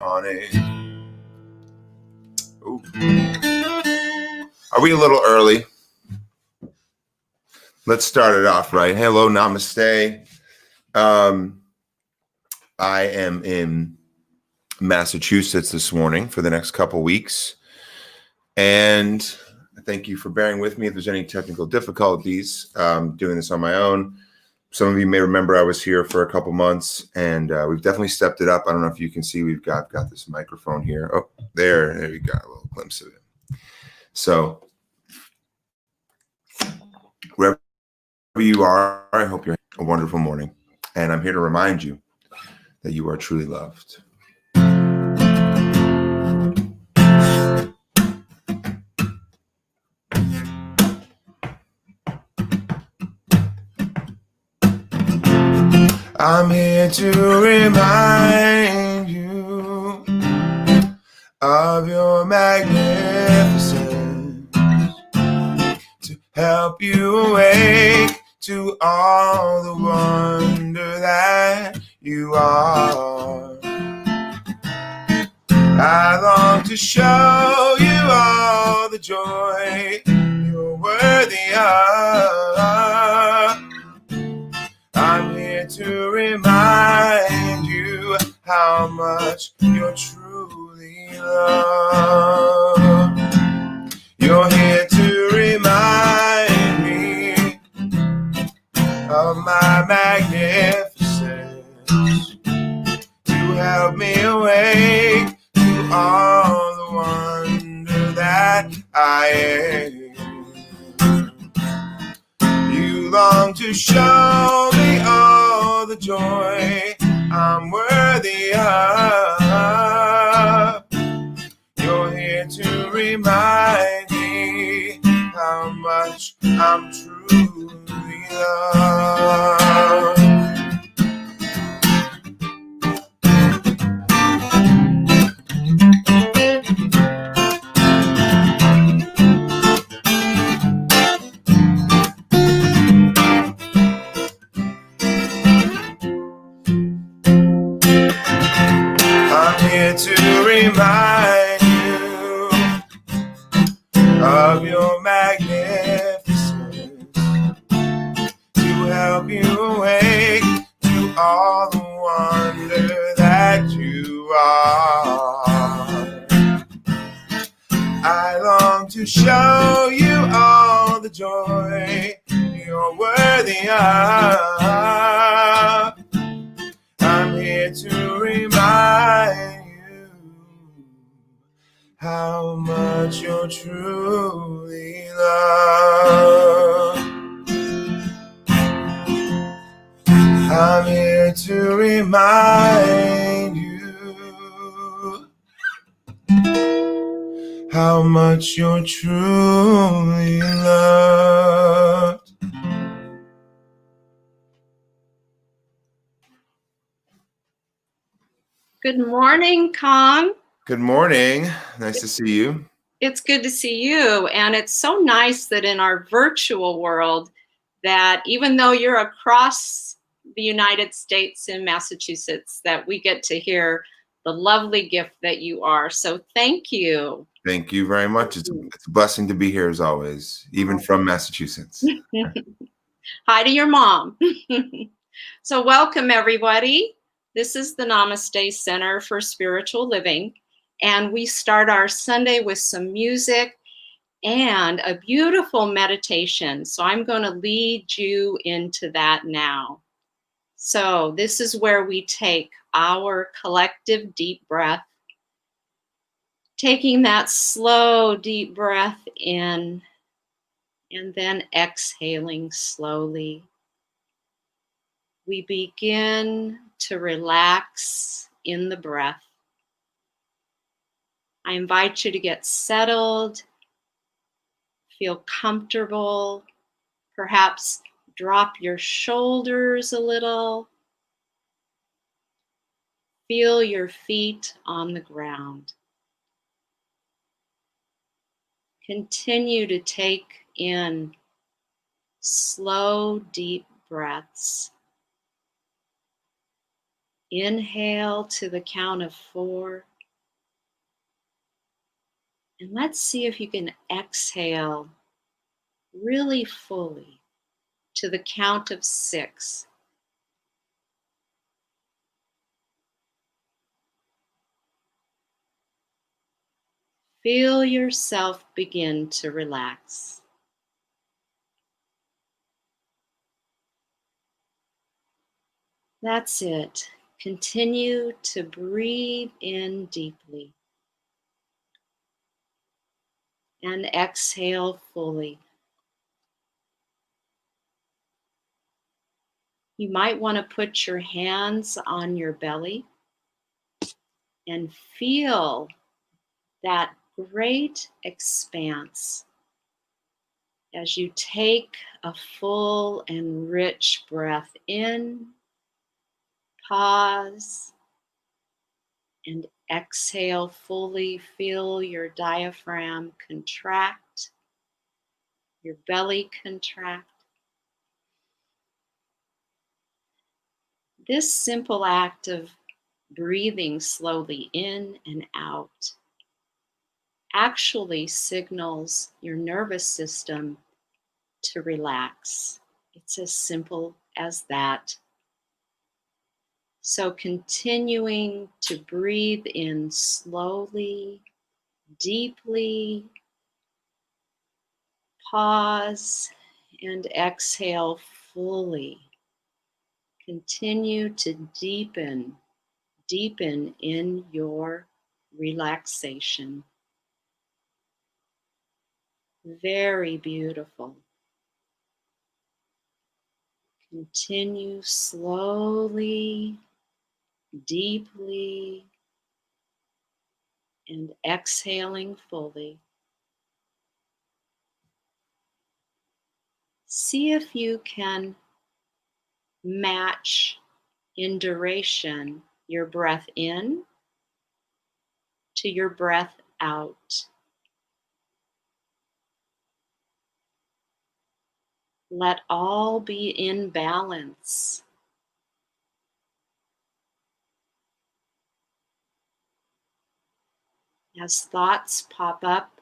on it. Ooh. Are we a little early? Let's start it off right. Hello, namaste. I am in Massachusetts this morning for the next couple weeks. And thank you for bearing with me if there's any technical difficulties doing this on my own. Some of you may remember I was here for a couple months, and we've definitely stepped it up. I don't know if you can see, we've got this microphone here. Oh, there we got a little glimpse of it. So wherever you are, I hope you're having a wonderful morning. And I'm here to remind you that you are truly loved. I'm here to remind you of your magnificence, to help you awake to all the wonder that you are. I long to show you all the joy you're worthy of. I'm here to remind you how much you're truly loved. You're here to remind me of my magnificence, to help me awake to all the wonder that I am. You long to show me all the joy I'm worthy of. You're here to remind me how much I'm truly loved. I'm here to remind you of your magnificence, to help you awake to all the wonder that you are. I long to show you all the joy you're worthy of. I'm here to remind you how much you're truly loved. I'm here to remind you how much you're truly loved. Good morning, Con. Good morning. Nice to see you. It's good to see you. And it's so nice that in our virtual world, that even though you're across the United States in Massachusetts, that we get to hear the lovely gift that you are. So thank you. Thank you very much. It's a blessing to be here as always, even from Massachusetts. Hi to your mom. So welcome, everybody. This is the Namaste Center for Spiritual Living, and we start our Sunday with some music and a beautiful meditation. So I'm going to lead you into that now. So this is where we take our collective deep breath, taking that slow, deep breath in, and then exhaling slowly. We begin to relax in the breath. I invite you to get settled, feel comfortable, perhaps drop your shoulders a little. Feel your feet on the ground. Continue to take in slow, deep breaths. Inhale to the count of 4. And let's see if you can exhale really fully to the count of 6. Feel yourself begin to relax. That's it. Continue to breathe in deeply and exhale fully. You might want to put your hands on your belly and feel that great expanse as you take a full and rich breath in, pause, and exhale fully. Feel your diaphragm contract, your belly contract. This simple act of breathing slowly in and out actually signals your nervous system to relax. It's as simple as that. So continuing to breathe in slowly, deeply, pause, and exhale fully. Continue to deepen in your relaxation. Very beautiful. Continue slowly, deeply, and exhaling fully. See if you can match in duration your breath in to your breath out. Let all be in balance. As thoughts pop up,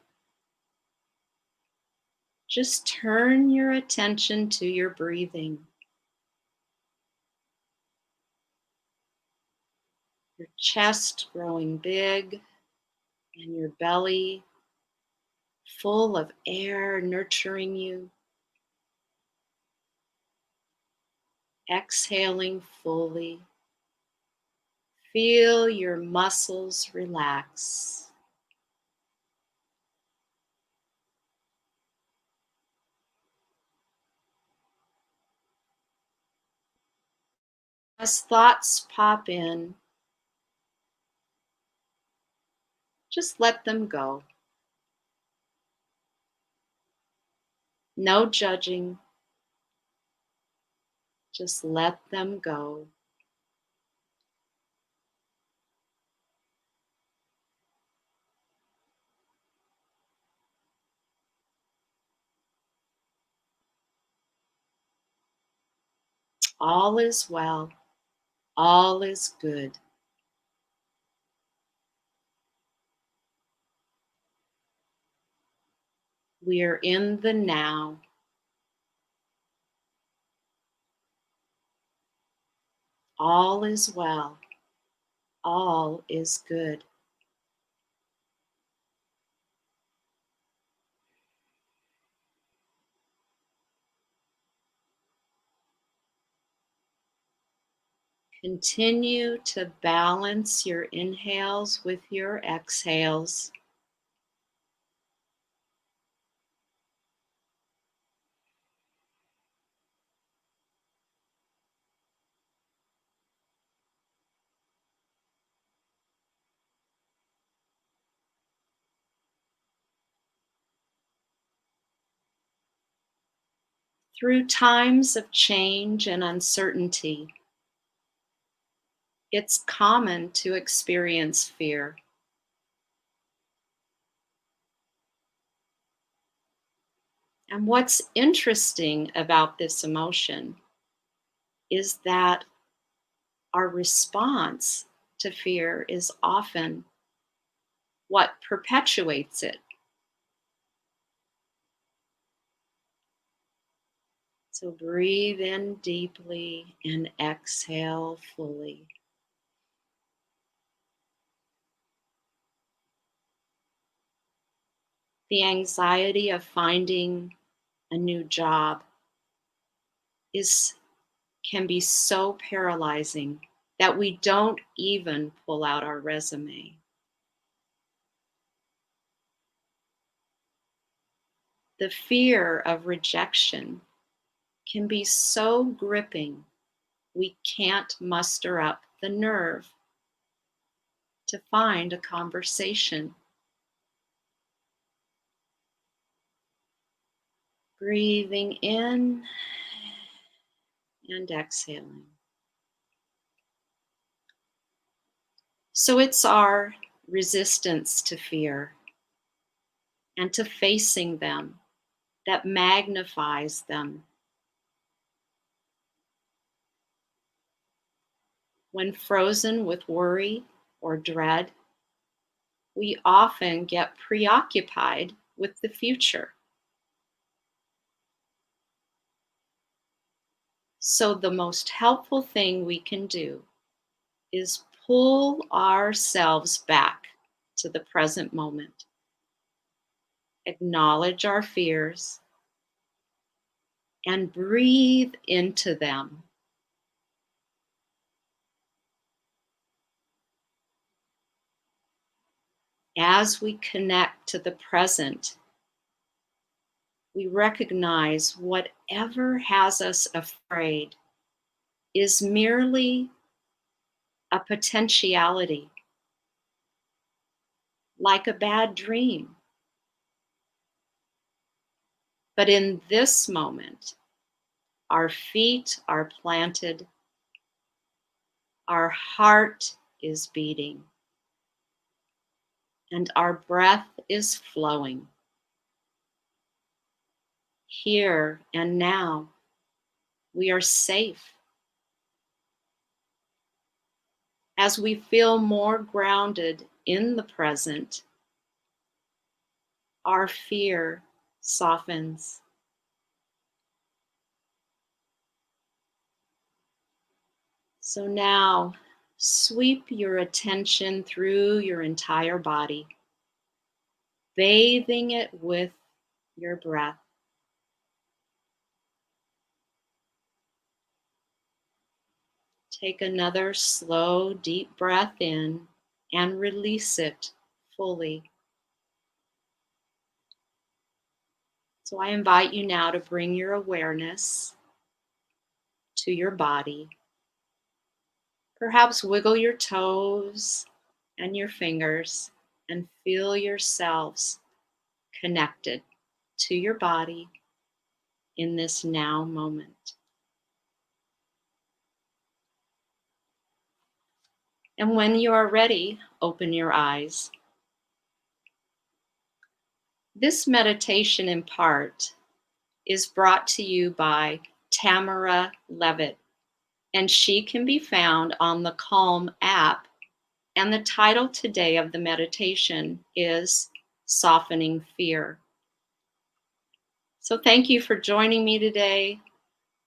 just turn your attention to your breathing. Your chest growing big and your belly full of air nurturing you. Exhaling fully. Feel your muscles relax. As thoughts pop in, just let them go. No judging, just let them go. All is well, all is good. We are in the now. All is well, all is good. Continue to balance your inhales with your exhales. Through times of change and uncertainty, it's common to experience fear. And what's interesting about this emotion is that our response to fear is often what perpetuates it. So breathe in deeply and exhale fully. The anxiety of finding a new job can be so paralyzing that we don't even pull out our resume. The fear of rejection can be so gripping we can't muster up the nerve to find a conversation. Breathing in and exhaling. So it's our resistance to fear and to facing them that magnifies them. When frozen with worry or dread, we often get preoccupied with the future. So the most helpful thing we can do is pull ourselves back to the present moment. Acknowledge our fears and breathe into them. As we connect to the present, we recognize whatever has us afraid is merely a potentiality, like a bad dream. But in this moment, our feet are planted, our heart is beating, and our breath is flowing. Here and now, we are safe. As we feel more grounded in the present, our fear softens. So now, sweep your attention through your entire body, bathing it with your breath. Take another slow, deep breath in and release it fully. So I invite you now to bring your awareness to your body. Perhaps wiggle your toes and your fingers and feel yourselves connected to your body in this now moment. And when you are ready, open your eyes. This meditation in part is brought to you by Tamara Levitt, and she can be found on the Calm app. And the title today of the meditation is Softening Fear. So thank you for joining me today.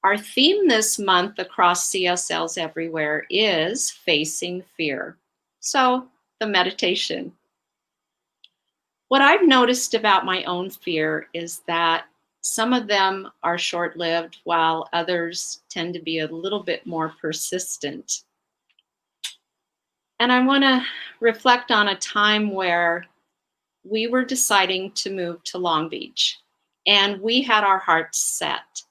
Our theme this month across CSLs everywhere is Facing Fear. So the meditation. What I've noticed about my own fear is that some of them are short-lived while others tend to be a little bit more persistent. And I want to reflect on a time where we were deciding to move to Long Beach, and we had our hearts set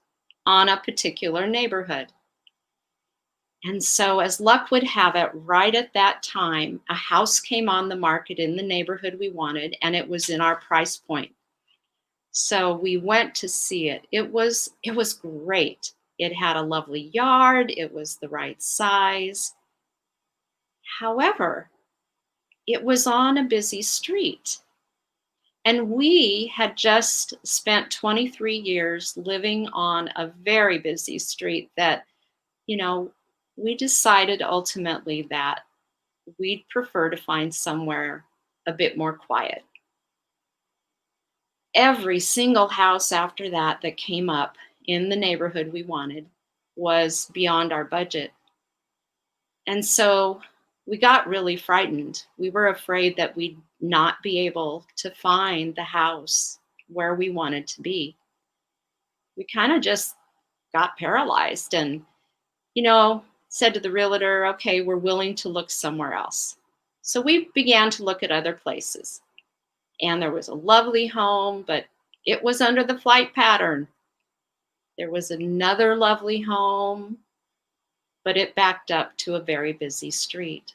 on a particular neighborhood. And so, as luck would have it, right at that time, a house came on the market in the neighborhood we wanted, and it was in our price point. So we went to see it. It was great. It had a lovely yard. It was the right size. However, it was on a busy street. And we had just spent 23 years living on a very busy street that, we decided ultimately that we'd prefer to find somewhere a bit more quiet. Every single house after that that came up in the neighborhood we wanted was beyond our budget. And so we got really frightened. We were afraid that we'd not be able to find the house where we wanted to be. We kind of just got paralyzed and, said to the realtor, okay, we're willing to look somewhere else. So we began to look at other places. And there was a lovely home, but it was under the flight pattern. There was another lovely home, but it backed up to a very busy street.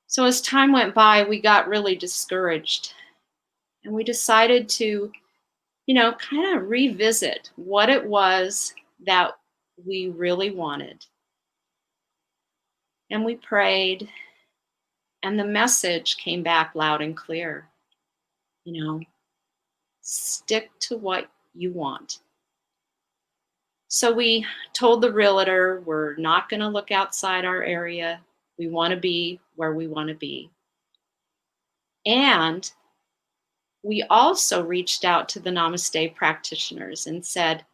So as time went by, we got really discouraged. And we decided to, kind of revisit what it was that we really wanted. And we prayed, and the message came back loud and clear. Stick to what you want. So we told the realtor, we're not going to look outside our area. We want to be where we want to be. And we also reached out to the Namaste practitioners and said,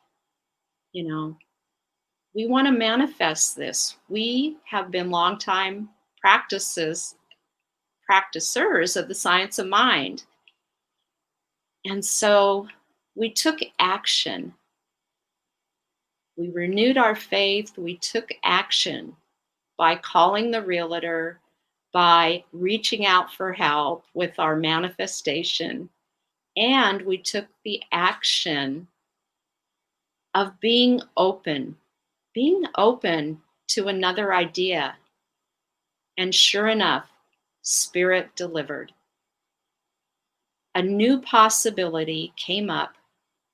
we want to manifest this. We have been longtime practitioners of the science of mind. And so we took action. We renewed our faith. We took action by calling the realtor, by reaching out for help with our manifestation. And we took the action of being open to another idea. And sure enough, Spirit delivered. A new possibility came up,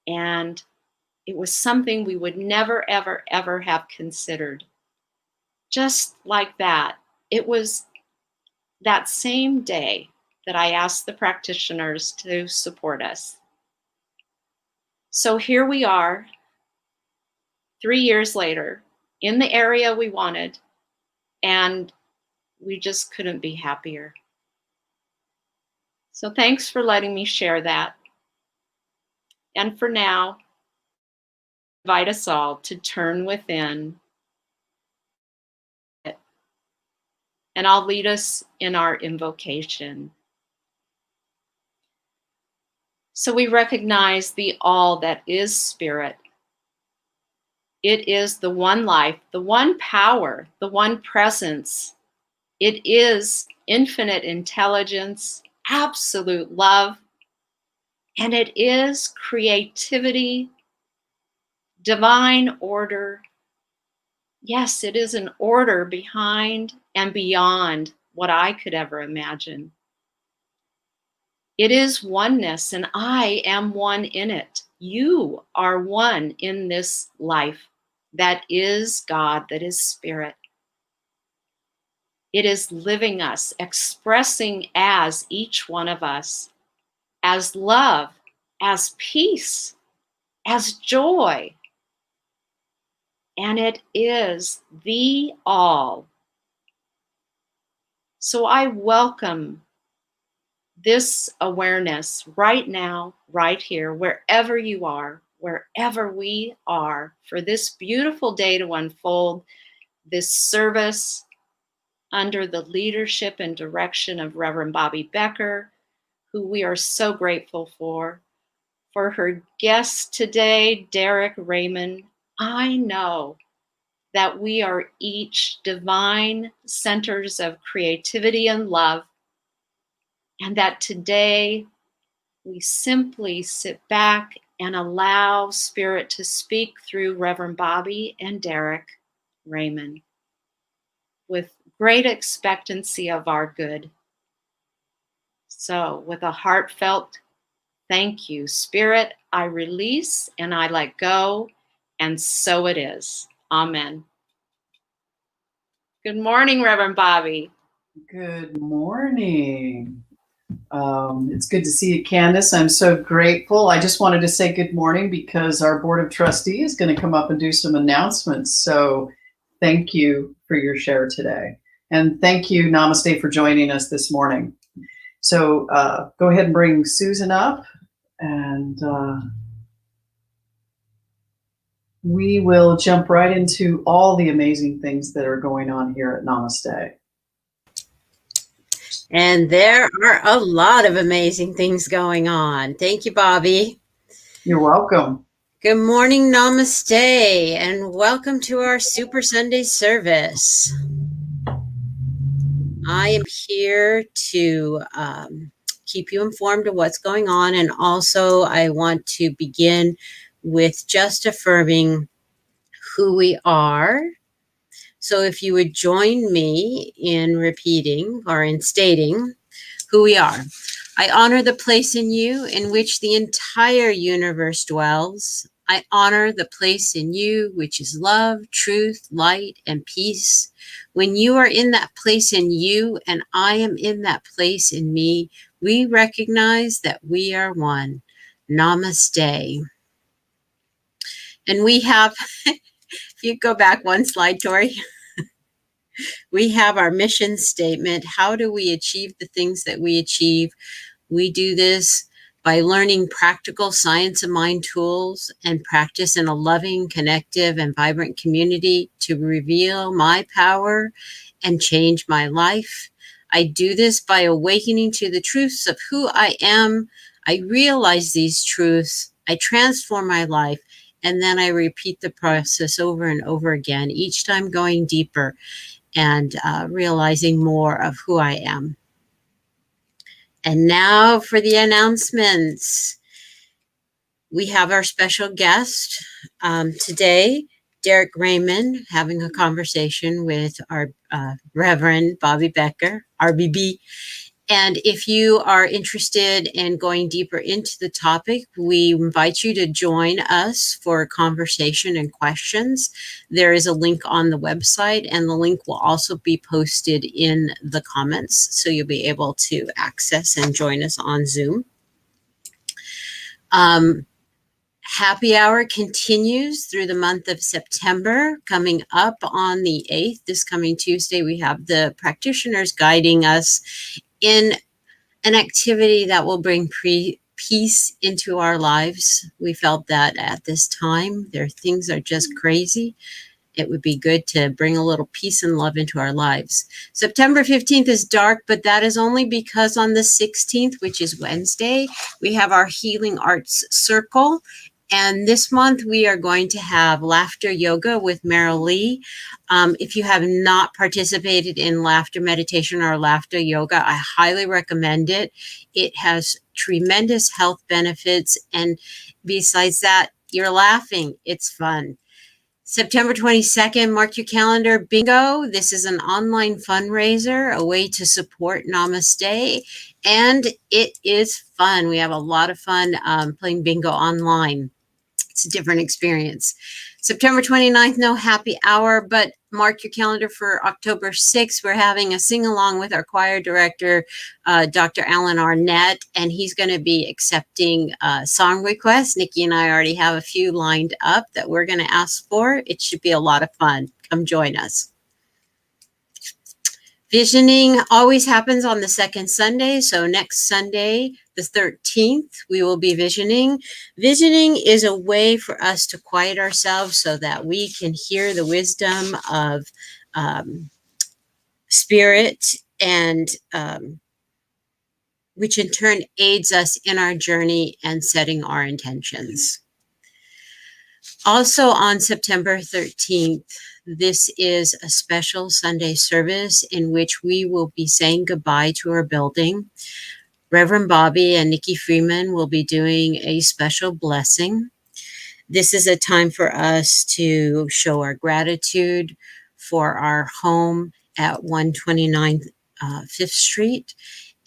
and it was something we would never, ever, ever have considered. Just like that, it was that same day that I asked the practitioners to support us. So here we are, 3 years later, in the area we wanted, and we just couldn't be happier. So thanks for letting me share that. And for now, I invite us all to turn within, and I'll lead us in our invocation. So we recognize the all that is Spirit. It is the one life, the one power, the one presence. It is infinite intelligence, absolute love, and it is creativity, divine order. Yes, it is an order behind and beyond what I could ever imagine. It is oneness, and I am one in it. You are one in this life that is God, that is Spirit. It is living us, expressing as each one of us, as love, as peace, as joy. And it is the all. So I welcome this awareness right now, right here, wherever you are, wherever we are, for this beautiful day to unfold, this service under the leadership and direction of Reverend Bobby Becker, who we are so grateful for her guest today, Derek Raymond. I know that we are each divine centers of creativity and love, and that today we simply sit back and allow Spirit to speak through Reverend Bobby and Derek Raymond with great expectancy of our good. So with a heartfelt thank you, Spirit, I release and I let go, and so it is. Amen. Good morning, Reverend Bobby. Good morning. It's good to see you, Candace. I'm so grateful. I just wanted to say good morning because our Board of Trustees is going to come up and do some announcements. So thank you for your share today. And thank you, Namaste, for joining us this morning. So go ahead and bring Susan up, and we will jump right into all the amazing things that are going on here at Namaste. And there are a lot of amazing things going on. Thank you, Bobby. You're welcome. Good morning, Namaste, and welcome to our Super Sunday service. I am here to keep you informed of what's going on, and also I want to begin with just affirming who we are. So if you would join me in repeating or in stating who we are. I honor the place in you in which the entire universe dwells. I honor the place in you which is love, truth, light, and peace. When you are in that place in you and I am in that place in me, we recognize that we are one. Namaste. And we have, if you go back one slide, Tori, we have our mission statement. How do we achieve the things that we achieve? We do this by learning practical science of mind tools and practice in a loving, connective, and vibrant community to reveal my power and change my life. I do this by awakening to the truths of who I am. I realize these truths. I transform my life. And then I repeat the process over and over again, each time going deeper and realizing more of who I am. And now for the announcements. We have our special guest today, Derek Raymond, having a conversation with our Reverend Bobby Becker, RBB. And if you are interested in going deeper into the topic, we invite you to join us for a conversation and questions. There is a link on the website, and the link will also be posted in the comments, so you'll be able to access and join us on Zoom. Happy Hour continues through the month of September. Coming up on the 8th, this coming Tuesday, we have the practitioners guiding us in an activity that will bring peace into our lives. We felt that at this time, things are just crazy. It would be good to bring a little peace and love into our lives. September 15th is dark, but that is only because on the 16th, which is Wednesday, we have our Healing Arts Circle. And this month we are going to have laughter yoga with Meryl Lee. If you have not participated in laughter meditation or laughter yoga, I highly recommend it. It has tremendous health benefits. And besides that, you're laughing. It's fun. September 22nd, mark your calendar, bingo. This is an online fundraiser, a way to support Namaste. And it is fun. We have a lot of fun playing bingo online. It's a different experience. September 29th, no happy hour, but mark your calendar for October 6th. We're having a sing-along with our choir director, Dr. Alan Arnett, and he's going to be accepting song requests. Nikki and I already have a few lined up that we're going to ask for. It should be a lot of fun. Come join us. Visioning always happens on the second Sunday. So next Sunday, the 13th, we will be visioning. Visioning is a way for us to quiet ourselves so that we can hear the wisdom of spirit, and which in turn aids us in our journey and setting our intentions. Also on September 13th, this is a special Sunday service in which we will be saying goodbye to our building. Reverend Bobby and Nikki Freeman will be doing a special blessing. This is a time for us to show our gratitude for our home at 129 5th Street.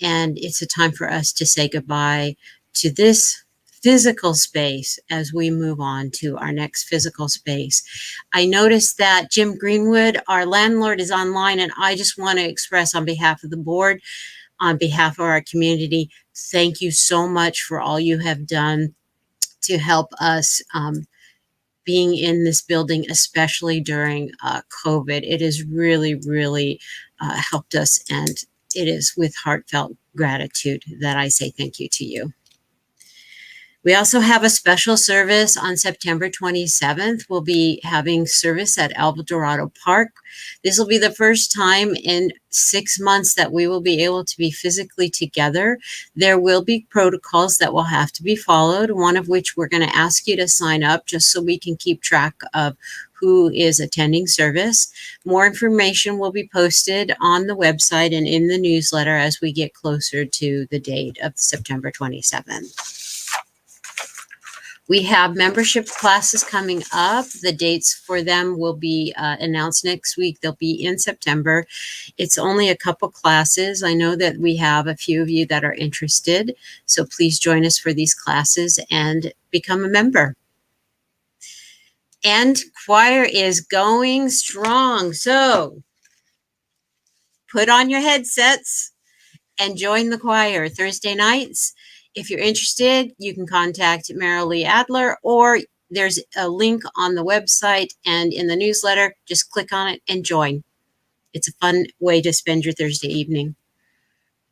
And it's a time for us to say goodbye to this physical space as we move on to our next physical space. I noticed that Jim Greenwood, our landlord, is online, and I just want to express on behalf of the board, on behalf of our community, thank you so much for all you have done to help us being in this building, especially during COVID. It has really, really helped us, and it is with heartfelt gratitude that I say thank you to you. We also have a special service on September 27th. We'll be having service at El Dorado Park. This will be the first time in 6 months that we will be able to be physically together. There will be protocols that will have to be followed, one of which we're going to ask you to sign up just so we can keep track of who is attending service. More information will be posted on the website and in the newsletter as we get closer to the date of September 27th. We have membership classes coming up. The dates for them will be announced next week. They'll be in September. It's only a couple classes. I know that we have a few of you that are interested, so please join us for these classes and become a member. And choir is going strong. So put on your headsets and join the choir Thursday nights. If you're interested, you can contact Marilee Adler, or there's a link on the website and in the newsletter. Just click on it and join. It's a fun way to spend your Thursday evening.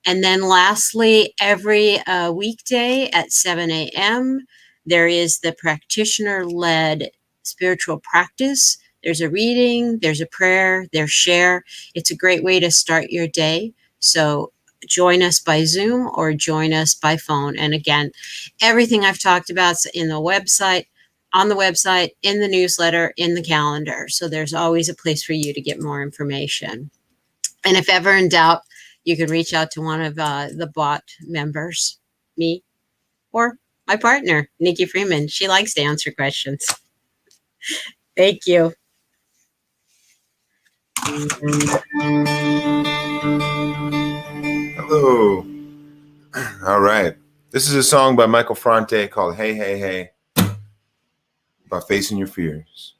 And then lastly, every weekday at 7 a.m., there is the practitioner-led spiritual practice. There's a reading, there's a prayer, there's share. It's a great way to start your day. So join us by Zoom or join us by phone. And again, everything I've talked about is in the website, on the website, in the newsletter, in the calendar. So there's always a place for you to get more information. And if ever in doubt, you can reach out to one of the bot members, me, or my partner, Nikki Freeman. She likes to answer questions. Thank you. Hello. All right. This is a song by Michael Franti called Hey, Hey, Hey, about facing your fears.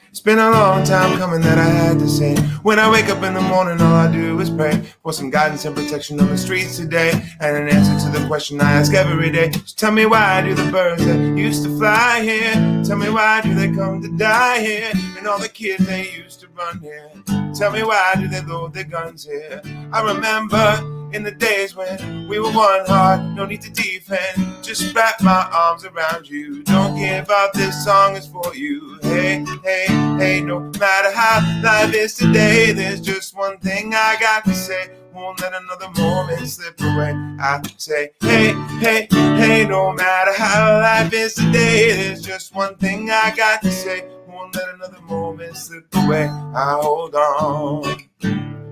It's been a long time coming that I had to say. When I wake up in the morning, all I do is pray for some guidance and protection on the streets today, and an answer to the question I ask every day. So tell me, why do the birds that used to fly here, tell me, why do they come to die here, and all the kids they used to run here, tell me, why do they load their guns here? I remember in the days when we were one heart, no need to defend, just wrap my arms around you. Don't give up, this song is for you. Hey, hey, hey, no matter how life is today, there's just one thing I got to say. Won't let another moment slip away. I say, hey, hey, hey, no matter how life is today, there's just one thing I got to say. Won't let another moment slip away. I hold on,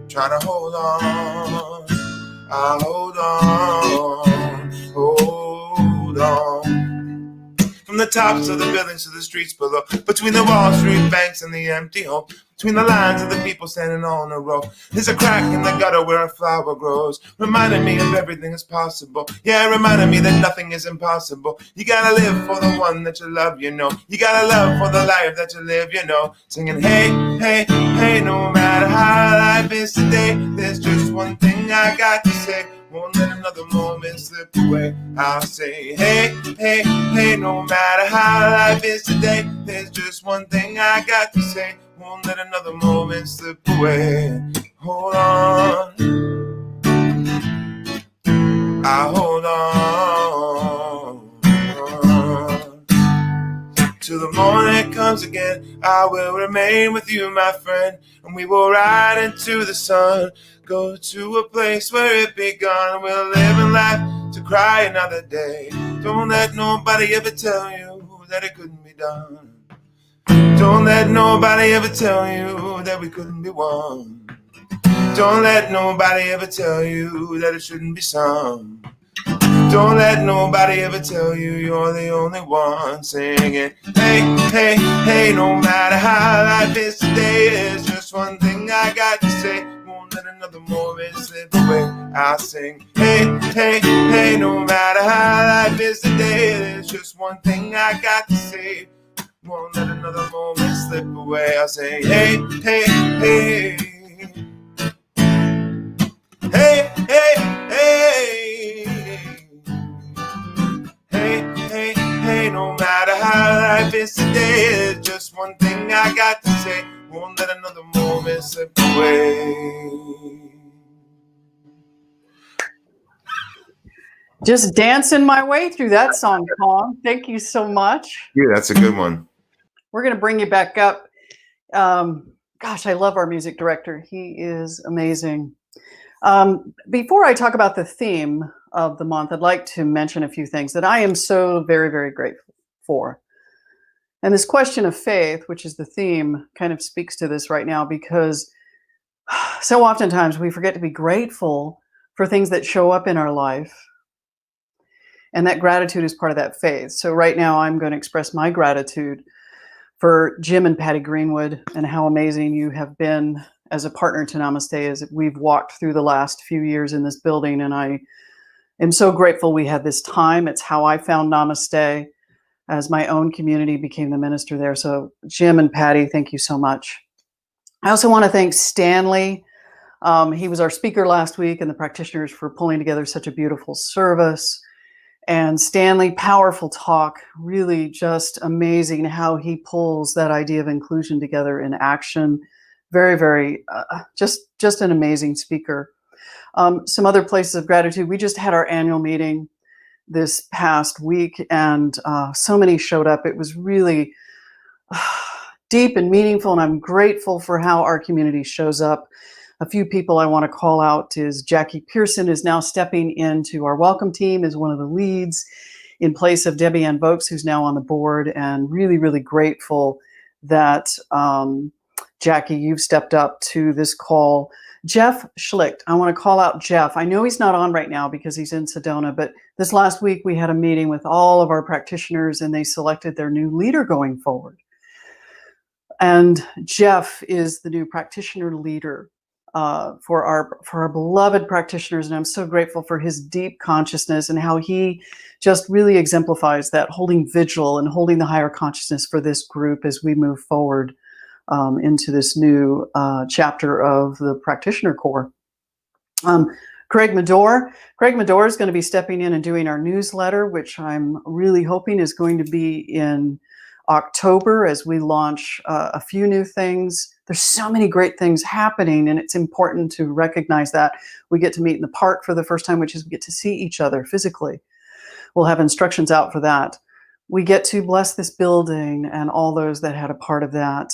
trying to hold on. I hold on, hold on. From the tops of the buildings to the streets below, between the Wall Street banks and the empty home, between the lines of the people standing on a row, there's a crack in the gutter where a flower grows, reminding me of everything is possible. Yeah, reminding me that nothing is impossible. You gotta live for the one that you love, you know. You gotta love for the life that you live, you know. Singing, hey, hey, hey, no matter how life is today, there's just one thing I got to say. Won't let another moment slip away. I'll say, hey, hey, hey, no matter how life is today, there's just one thing I got to say. Won't let another moment slip away. Hold on, I hold on. Till the morning comes again, I will remain with you, my friend, and we will ride into the sun. Go to a place where it begun. We'll live and laugh to cry another day. Don't let nobody ever tell you that it couldn't be done. Don't let nobody ever tell you that we couldn't be one. Don't let nobody ever tell you that it shouldn't be sung. Don't let nobody ever tell you you're the only one singing. Hey, hey, hey, no matter how life is today, there's just one thing I got to say. Won't let another moment slip away. I'll sing. Hey, hey, hey, no matter how life is today, there's just one thing I got to say. Won't let another moment slip away. I'll say, hey, hey, hey. Hey, hey, hey. Hey, hey, hey, no matter how life is today, there's just one thing I got to say. Won't let another moment slip away. Just dancing my way through that song, Tom. Thank you so much. Yeah, that's a good one. We're going to bring you back up. Gosh, I love our music director. He is amazing. Before I talk about the theme of the month, I'd like to mention a few things that I am so very, very grateful for. And this question of faith, which is the theme, kind of speaks to this right now, because so oftentimes we forget to be grateful for things that show up in our life. And that gratitude is part of that faith. So right now I'm going to express my gratitude for Jim and Patty Greenwood and how amazing you have been as a partner to Namaste as we've walked through the last few years in this building. And I am so grateful we had this time. It's how I found Namaste as my own community became the minister there. So Jim and Patty, thank you so much. I also want to thank Stanley. He was our speaker last week, and the practitioners for pulling together such a beautiful service. And Stanley, powerful talk, really just amazing how he pulls that idea of inclusion together in action. Very, very, just an amazing speaker. Some other places of gratitude. We just had our annual meeting this past week, and so many showed up. It was really deep and meaningful, and I'm grateful for how our community shows up. A few people I want to call out is Jackie Pearson is now stepping into our welcome team as one of the leads in place of Debbie Ann Vokes, who's now on the board, and really, really grateful that Jackie, you've stepped up to this call. Jeff Schlicht, I want to call out Jeff. I know he's not on right now because he's in Sedona, but this last week we had a meeting with all of our practitioners and they selected their new leader going forward. And Jeff is the new practitioner leader for our beloved practitioners, and I'm so grateful for his deep consciousness and how he just really exemplifies that, holding vigil and holding the higher consciousness for this group as we move forward into this new chapter of the Practitioner Corps. Craig Medore is going to be stepping in and doing our newsletter, which I'm really hoping is going to be in October as we launch a few new things. There's so many great things happening, and it's important to recognize that. We get to meet in the park for the first time, which is we get to see each other physically. We'll have instructions out for that. We get to bless this building and all those that had a part of that.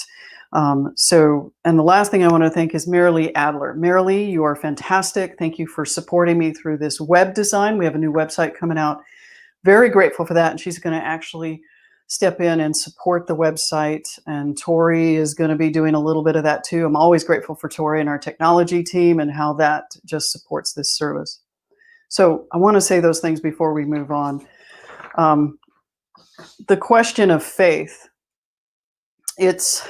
And the last thing I want to thank is Marilee Adler. Marilee, you are fantastic. Thank you for supporting me through this web design. We have a new website coming out. Very grateful for that. And she's going to actually step in and support the website. And Tori is going to be doing a little bit of that too. I'm always grateful for Tori and our technology team and how that just supports this service. So I want to say those things before we move on. The question of faith, it's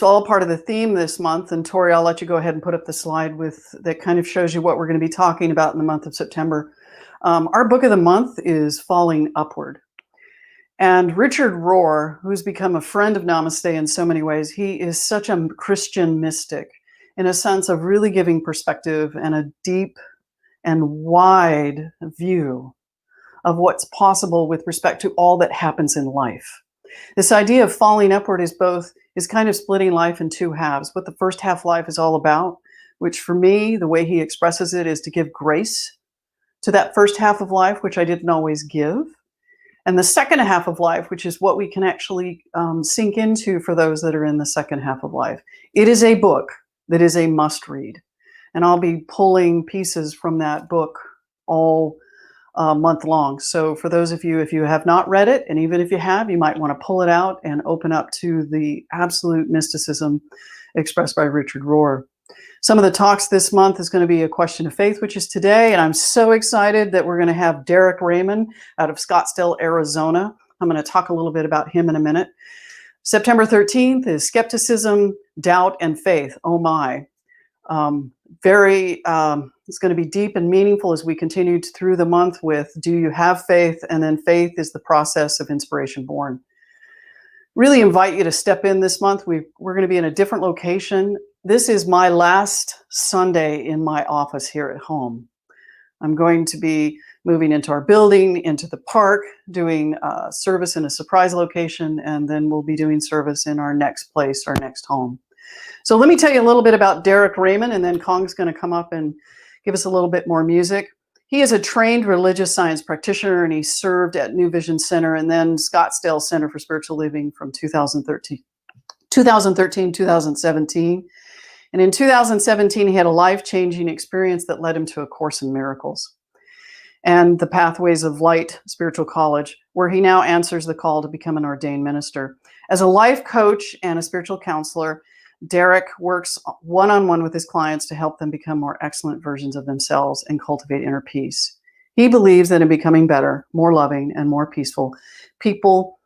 all part of the theme this month. And Tori, I'll let you go ahead and put up the slide that kind of shows you what we're going to be talking about in the month of September. Our book of the month is Falling Upward. And Richard Rohr, who's become a friend of Namaste in so many ways, he is such a Christian mystic in a sense of really giving perspective and a deep and wide view of what's possible with respect to all that happens in life. This idea of falling upward is kind of splitting life in two halves. What the first half life is all about, which for me, the way he expresses it is to give grace to that first half of life, which I didn't always give. And the second half of life, which is what we can actually sink into for those that are in the second half of life. It is a book that is a must read. And I'll be pulling pieces from that book all month long. So for those of you, if you have not read it, and even if you have, you might want to pull it out and open up to the absolute mysticism expressed by Richard Rohr. Some of the talks this month is going to be a question of faith, which is today. And I'm so excited that we're going to have Derek Raymond out of Scottsdale, Arizona. I'm going to talk a little bit about him in a minute. September 13th is skepticism, doubt, and faith. Oh my. It's going to be deep and meaningful as we continue through the month with do you have faith? And then faith is the process of inspiration born. Really invite you to step in this month. We're going to be in a different location. This is my last Sunday in my office here at home. I'm going to be moving into our building, into the park, doing service in a surprise location, and then we'll be doing service in our next place, our next home. So let me tell you a little bit about Derek Raymond, and then Kong's going to come up and give us a little bit more music. He is a trained religious science practitioner, and he served at New Vision Center and then Scottsdale Center for Spiritual Living from 2017. And in 2017, he had a life-changing experience that led him to A Course in Miracles and the Pathways of Light Spiritual College, where he now answers the call to become an ordained minister. As a life coach and a spiritual counselor, Derek works one-on-one with his clients to help them become more excellent versions of themselves and cultivate inner peace. He believes that in becoming better, more loving, and more peaceful people,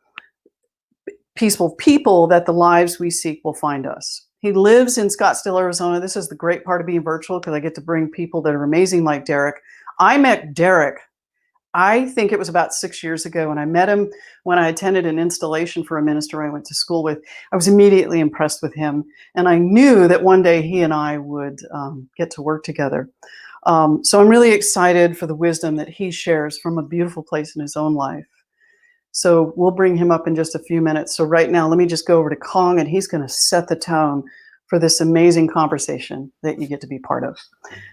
that the lives we seek will find us. He lives in Scottsdale, Arizona. This is the great part of being virtual, because I get to bring people that are amazing like Derek. I met Derek, I think it was about 6 years ago, and I met him when I attended an installation for a minister I went to school with. I was immediately impressed with him, and I knew that one day he and I would get to work together. So I'm really excited for the wisdom that he shares from a beautiful place in his own life. So we'll bring him up in just a few minutes. So right now, let me just go over to Kong, and he's going to set the tone for this amazing conversation that you get to be part of.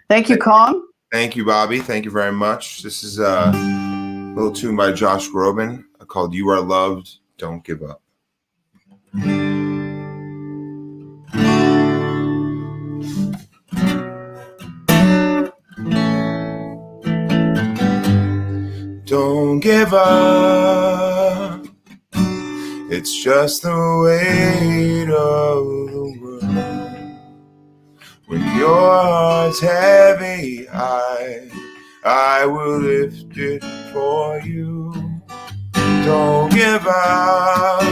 Thank you, Kong. Thank you, Bobby. Thank you very much. This is a little tune by Josh Groban called You Are Loved, Don't Give Up. Don't give up. It's just the weight of the world. When your heart's heavy, I will lift it for you. Don't give up,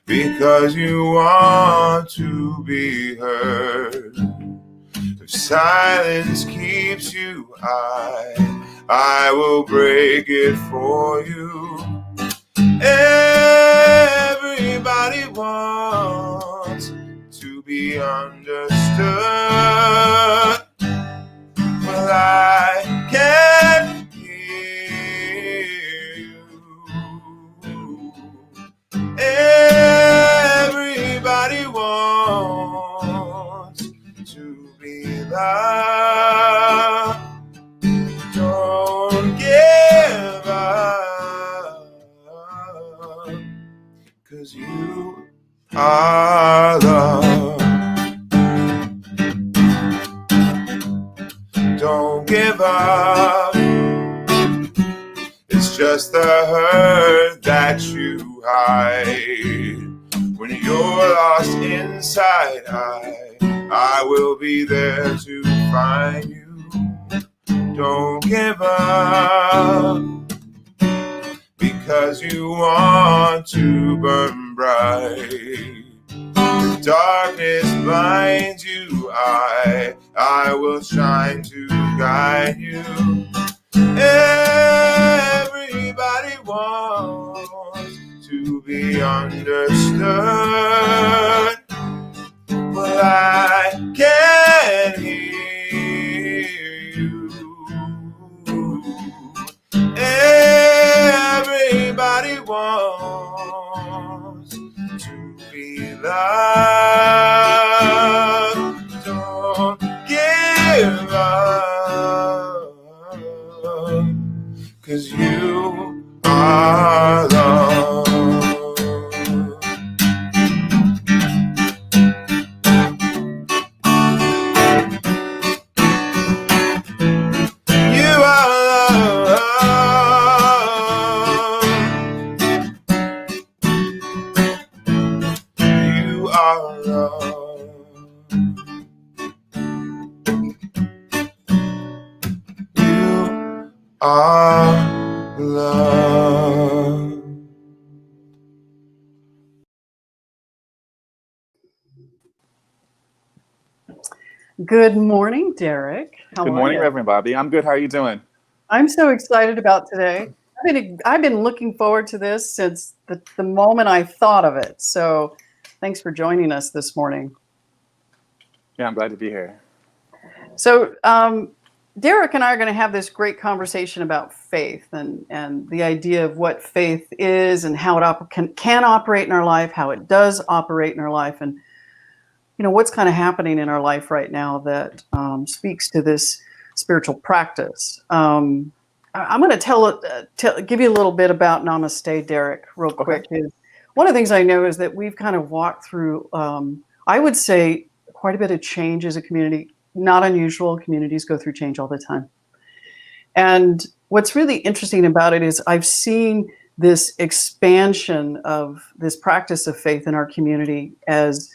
because you want to be heard. If silence keeps you, I will break it for you. Everybody wants to be understood. Well, I can't hear you. Everybody wants to be loved. Don't give up, 'cause you are loved. Don't give up. It's just the hurt that you hide. When you're lost inside, I will be there to find you. Don't give up, because you want to burn bright. The darkness blinds you, I will shine to guide you. Everybody wants to be understood. Well, I can't hear you. Everybody wants to be loved. Don't give up, 'cause you are loved. You are love. Good morning, Derek. Good morning, Reverend Bobby. I'm good. How are you doing? I'm so excited about today. I've been looking forward to this since the moment I thought of it. So thanks for joining us this morning. Yeah, I'm glad to be here. So Derek and I are going to have this great conversation about faith and the idea of what faith is and how it can operate in our life, how it does operate in our life, and what's kind of happening in our life right now that speaks to this spiritual practice. I'm going to give you a little bit about Namaste, Derek, real quick. One of the things I know is that we've kind of walked through, I would say, quite a bit of change as a community. Not unusual. Communities go through change all the time. And what's really interesting about it is I've seen this expansion of this practice of faith in our community as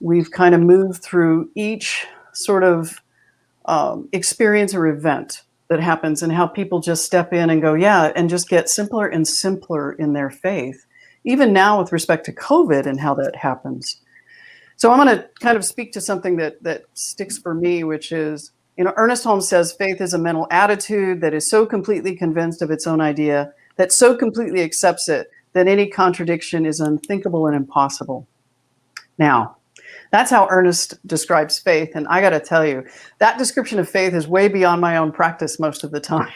we've kind of moved through each sort of experience or event that happens, and how people just step in and go, yeah, and just get simpler and simpler in their faith, even now with respect to COVID and how that happens. So I'm going to kind of speak to something that sticks for me, which is, Ernest Holmes says faith is a mental attitude that is so completely convinced of its own idea, that so completely accepts it, that any contradiction is unthinkable and impossible. Now, that's how Ernest describes faith. And I got to tell you, that description of faith is way beyond my own practice most of the time.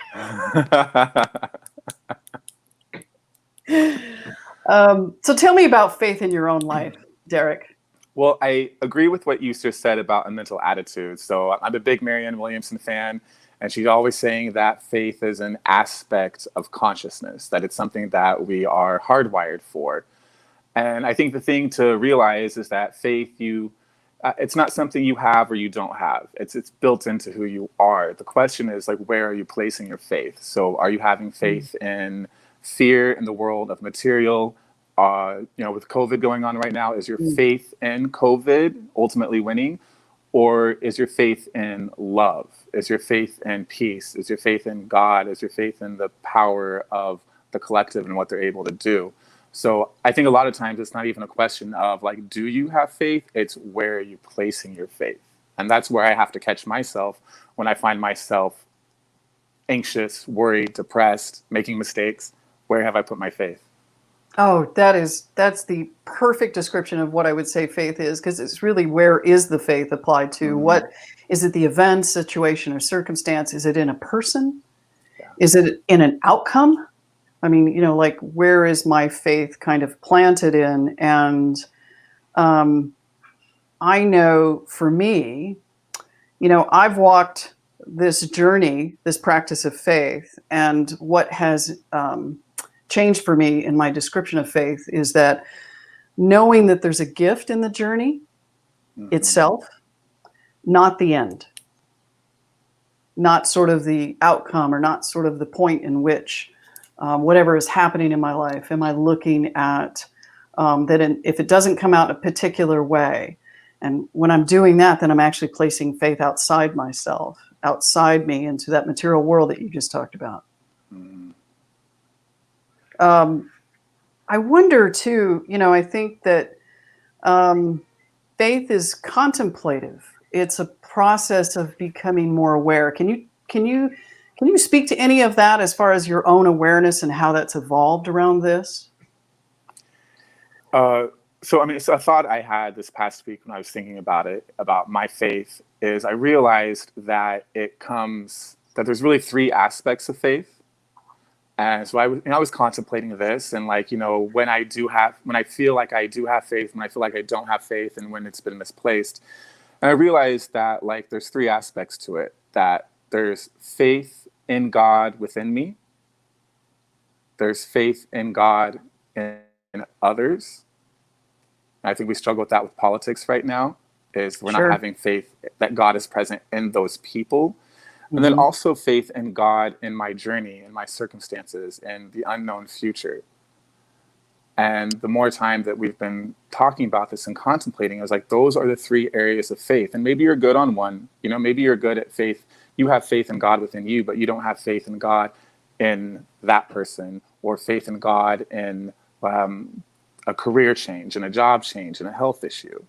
So tell me about faith in your own life, Derek. Well, I agree with what you just said about a mental attitude. So I'm a big Marianne Williamson fan, and she's always saying that faith is an aspect of consciousness, that it's something that we are hardwired for. And I think the thing to realize is that faith, it's not something you have or you don't have. It's built into who you are. The question is, like, where are you placing your faith? So are you having faith in fear in the world of material? With COVID going on right now, is your faith in COVID ultimately winning? Or is your faith in love? Is your faith in peace? Is your faith in God? Is your faith in the power of the collective and what they're able to do? So I think a lot of times it's not even a question of, like, do you have faith? It's where are you placing your faith? And that's where I have to catch myself when I find myself anxious, worried, depressed, making mistakes. Where have I put my faith? Oh, that's the perfect description of what I would say faith is, because it's really, where is the faith applied to? What is it? The event, situation, or circumstance? Is it in a person? Yeah. Is it in an outcome? I mean, like, where is my faith kind of planted in? And I know for me, I've walked this journey, this practice of faith, and what has changed for me in my description of faith is that knowing that there's a gift in the journey itself, not the end, not sort of the outcome, or not sort of the point in which whatever is happening in my life, am I looking at if it doesn't come out a particular way, and when I'm doing that, then I'm actually placing faith outside myself, outside me, into that material world that you just talked about. I wonder too, I think that faith is contemplative. It's a process of becoming more aware. Can you speak to any of that as far as your own awareness and how that's evolved around this? So a thought I had this past week when I was thinking about my faith, is I realized that that there's really three aspects of faith. And so I was contemplating this, and when I feel like I do have faith, when I feel like I don't have faith, and when it's been misplaced. And I realized that there's three aspects to it, that there's faith in God within me. There's faith in God in others. And I think we struggle with that with politics right now, is we're not having faith that God is present in those people. And then also faith in God in my journey, in my circumstances, and the unknown future. And the more time that we've been talking about this and contemplating, I was like, those are the three areas of faith. And maybe you're good on one, maybe you're good at faith. You have faith in God within you, but you don't have faith in God in that person, or faith in God in a career change, and a job change, and a health issue.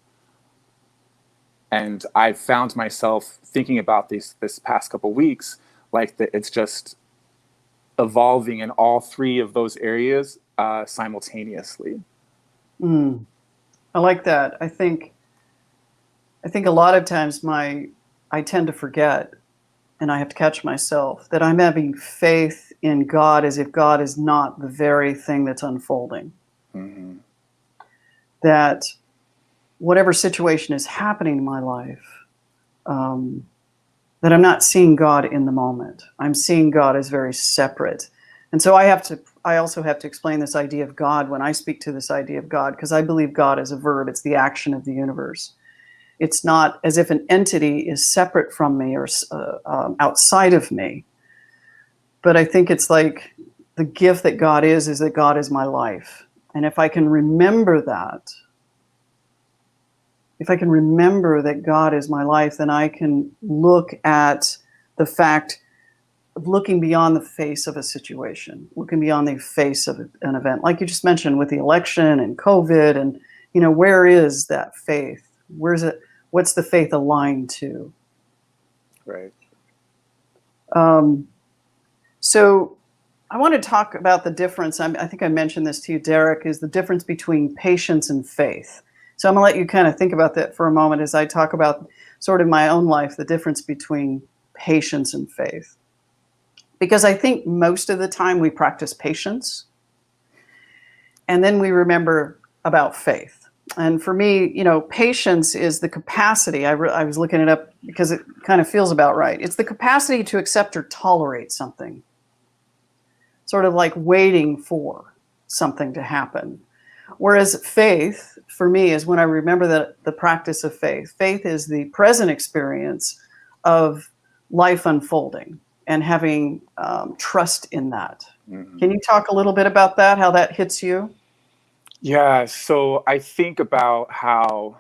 And I found myself thinking about this past couple weeks, it's just evolving in all three of those areas simultaneously. I like that. I think a lot of times I tend to forget, and I have to catch myself, that I'm having faith in God as if God is not the very thing that's unfolding. That whatever situation is happening in my life, that I'm not seeing God in the moment. I'm seeing God as very separate. And so I also have to explain this idea of God when I speak to this idea of God, because I believe God is a verb. It's the action of the universe. It's not as if an entity is separate from me or outside of me. But I think it's like the gift that God is that God is my life. And if I can remember that, God is my life, then I can look at the fact of looking beyond the face of a situation, looking beyond the face of an event. Like you just mentioned with the election and COVID, and, where is that faith? Where's it? What's the faith aligned to? Right. So I want to talk about the difference. I think I mentioned this to you, Derek, is the difference between patience and faith. So I'm going to let you kind of think about that for a moment as I talk about sort of my own life, the difference between patience and faith. Because I think most of the time we practice patience and then we remember about faith. And for me, patience is the capacity. I was looking it up because it kind of feels about right. It's the capacity to accept or tolerate something, sort of like waiting for something to happen. Whereas faith, for me, is when I remember the practice of faith. Faith is the present experience of life unfolding and having trust in that. Mm-hmm. Can you talk a little bit about that, how that hits you? Yeah, so I think about how,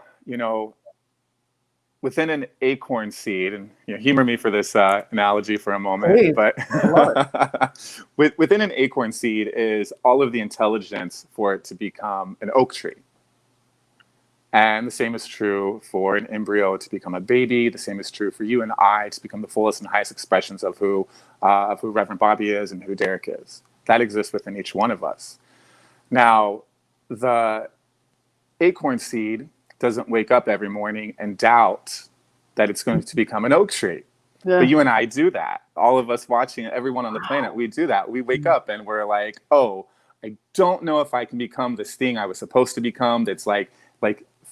within an acorn seed, and humor me for this analogy for a moment, Please. But I love it. within an acorn seed is all of the intelligence for it to become an oak tree. And the same is true for an embryo to become a baby. The same is true for you and I to become the fullest and highest expressions of who Reverend Bobby is and who Derek is. That exists within each one of us. Now, the acorn seed doesn't wake up every morning and doubt that it's going to become an oak tree. Yeah. But you and I do that. All of us watching, everyone on the planet, we do that. We wake up and we're like, oh, I don't know if I can become this thing I was supposed to become that's like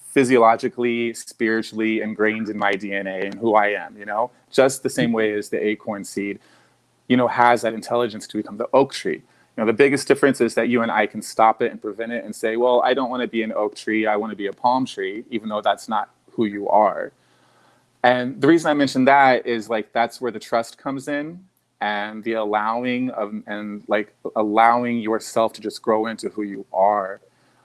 physiologically, spiritually ingrained in my DNA and who I am, just the same way as the acorn seed, has that intelligence to become the oak tree. The biggest difference is that you and I can stop it and prevent it and say, well, I don't want to be an oak tree. I want to be a palm tree, even though that's not who you are. And the reason I mentioned that is that's where the trust comes in and the allowing of, and allowing yourself to just grow into who you are.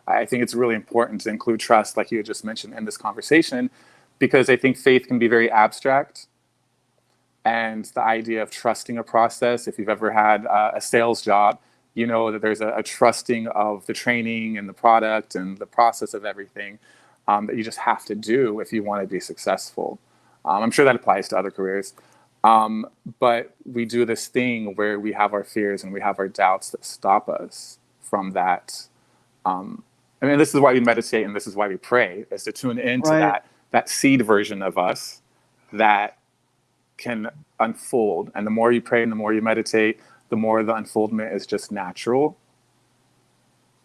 I think it's really important to include trust, like you had just mentioned in this conversation, because I think faith can be very abstract. And the idea of trusting a process, if you've ever had a sales job, that there's a trusting of the training and the product and the process of everything that you just have to do if you want to be successful. I'm sure that applies to other careers. But we do this thing where we have our fears and we have our doubts that stop us from that. This is why we meditate and this is why we pray, is to tune into that seed version of us that can unfold. And the more you pray and the more you meditate, the more the unfoldment is just natural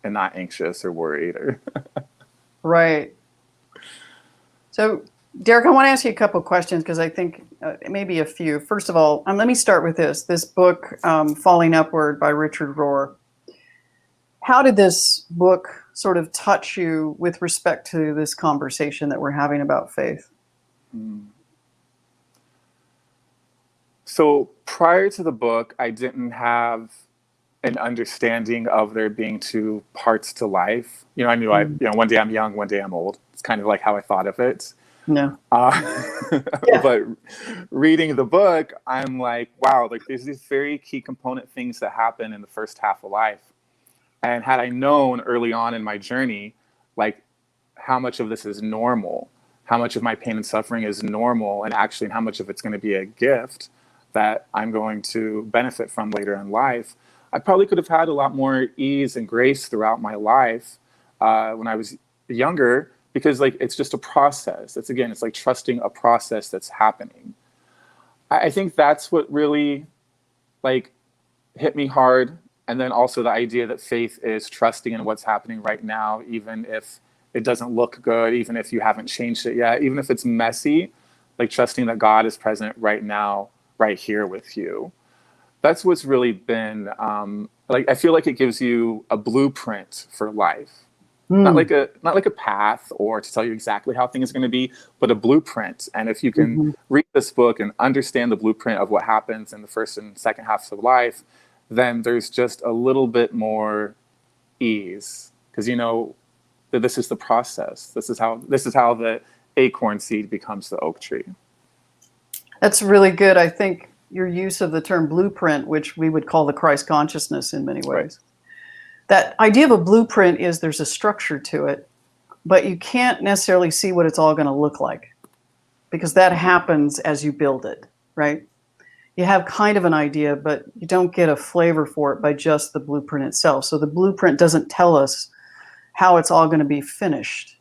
and not anxious or worried. Right. So, Derek, I want to ask you a couple of questions because I think maybe a few. First of all, let me start with this book, Falling Upward by Richard Rohr. How did this book sort of touch you with respect to this conversation that we're having about faith? So prior to the book, I didn't have an understanding of there being two parts to life. I knew one day I'm young, one day I'm old. It's kind of like how I thought of it. No. But reading the book, I'm like, wow, there's these very key component things that happen in the first half of life. And had I known early on in my journey, how much of this is normal, how much of my pain and suffering is normal, and actually how much of it's going to be a gift that I'm going to benefit from later in life, I probably could have had a lot more ease and grace throughout my life when I was younger, because it's just a process. It's like trusting a process that's happening. I think that's what really hit me hard. And then also the idea that faith is trusting in what's happening right now, even if it doesn't look good, even if you haven't changed it yet, even if it's messy, like trusting that God is present right now, right here with you. That's what's really been like, I feel like it gives you a blueprint for life. Not like a path or to tell you exactly how things are going to be, but a blueprint. And if you can read this book and understand the blueprint of what happens in the first and second halves of life, then there's just a little bit more ease, because you know that this is the process. This is how the acorn seed becomes the oak tree. That's really good. I think your use of the term blueprint, which we would call the Christ consciousness in many ways. Right. That idea of a blueprint is there's a structure to it, but you can't necessarily see what it's all going to look like, because that happens as you build it, right? You have kind of an idea, but you don't get a flavor for it by just the blueprint itself. So the blueprint doesn't tell us how it's all going to be finished.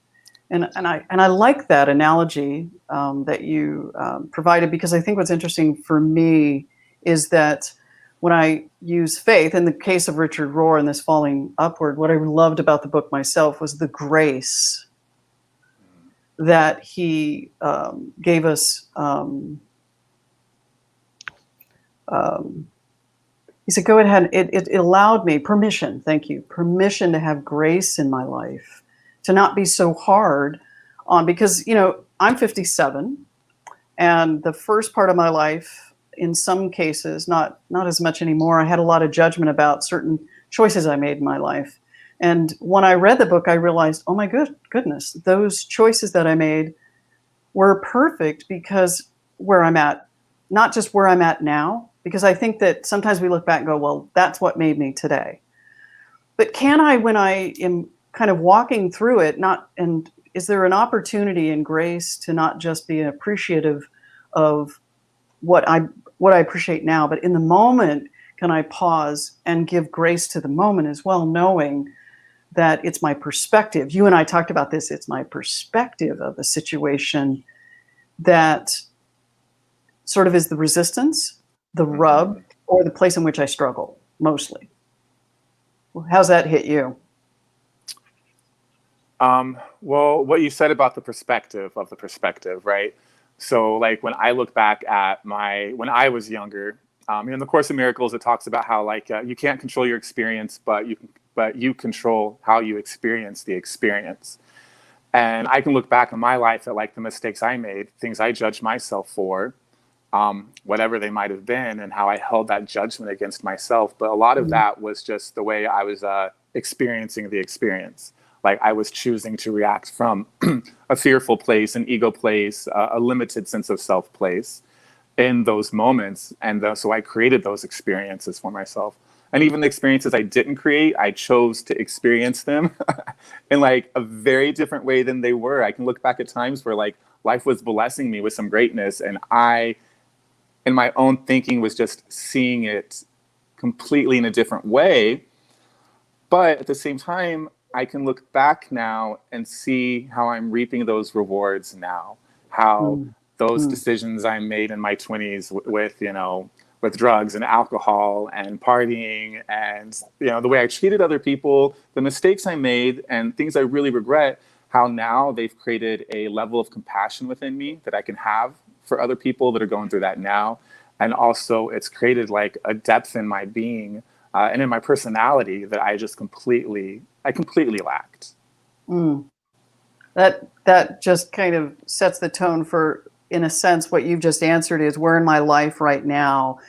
And I like that analogy that you provided, because I think what's interesting for me is that when I use faith, in the case of Richard Rohr and this falling upward, what I loved about the book myself was the grace that he gave us. He said, go ahead. It allowed me permission. Thank you. Permission to have grace in my life, to not be so hard on, because, you know, I'm 57, and the first part of my life, in some cases, not as much anymore, I had a lot of judgment about certain choices I made in my life. And when I read the book, I realized, oh my goodness, those choices that I made were perfect, because where I'm at, not just where I'm at now, because I think that sometimes we look back and go, well, that's what made me today. But can I, when I am kind of walking through it, and is there an opportunity in grace to not just be appreciative of what I appreciate now, but in the moment, can I pause and give grace to the moment as well, knowing that it's my perspective. You and I talked about this. It's my perspective of the situation that sort of is the resistance, the rub, or the place in which I struggle mostly. How's that hit you? Well, what you said about the perspective of the perspective, right? So like when I look back at when I was younger, in the Course in Miracles, it talks about how like you can't control your experience, but you control how you experience the experience. And I can look back on my life at like the mistakes I made, things I judged myself for, whatever they might have been, and how I held that judgment against myself. But a lot of that was just the way I was experiencing the experience. Like I was choosing to react from a fearful place, an ego place, a limited sense of self place in those moments. And so I created those experiences for myself. And even the experiences I didn't create, I chose to experience them in like a very different way than they were. I can look back at times where like life was blessing me with some greatness, and I, in my own thinking, was just seeing it completely in a different way. But at the same time, I can look back now and see how I'm reaping those rewards now, how those decisions I made in my 20s with drugs and alcohol and partying and, the way I treated other people, the mistakes I made and things I really regret, how now they've created a level of compassion within me that I can have for other people that are going through that now. And also it's created like a depth in my being and in my personality that I completely lacked. That just kind of sets the tone for, in a sense, what you've just answered is, where in my life right now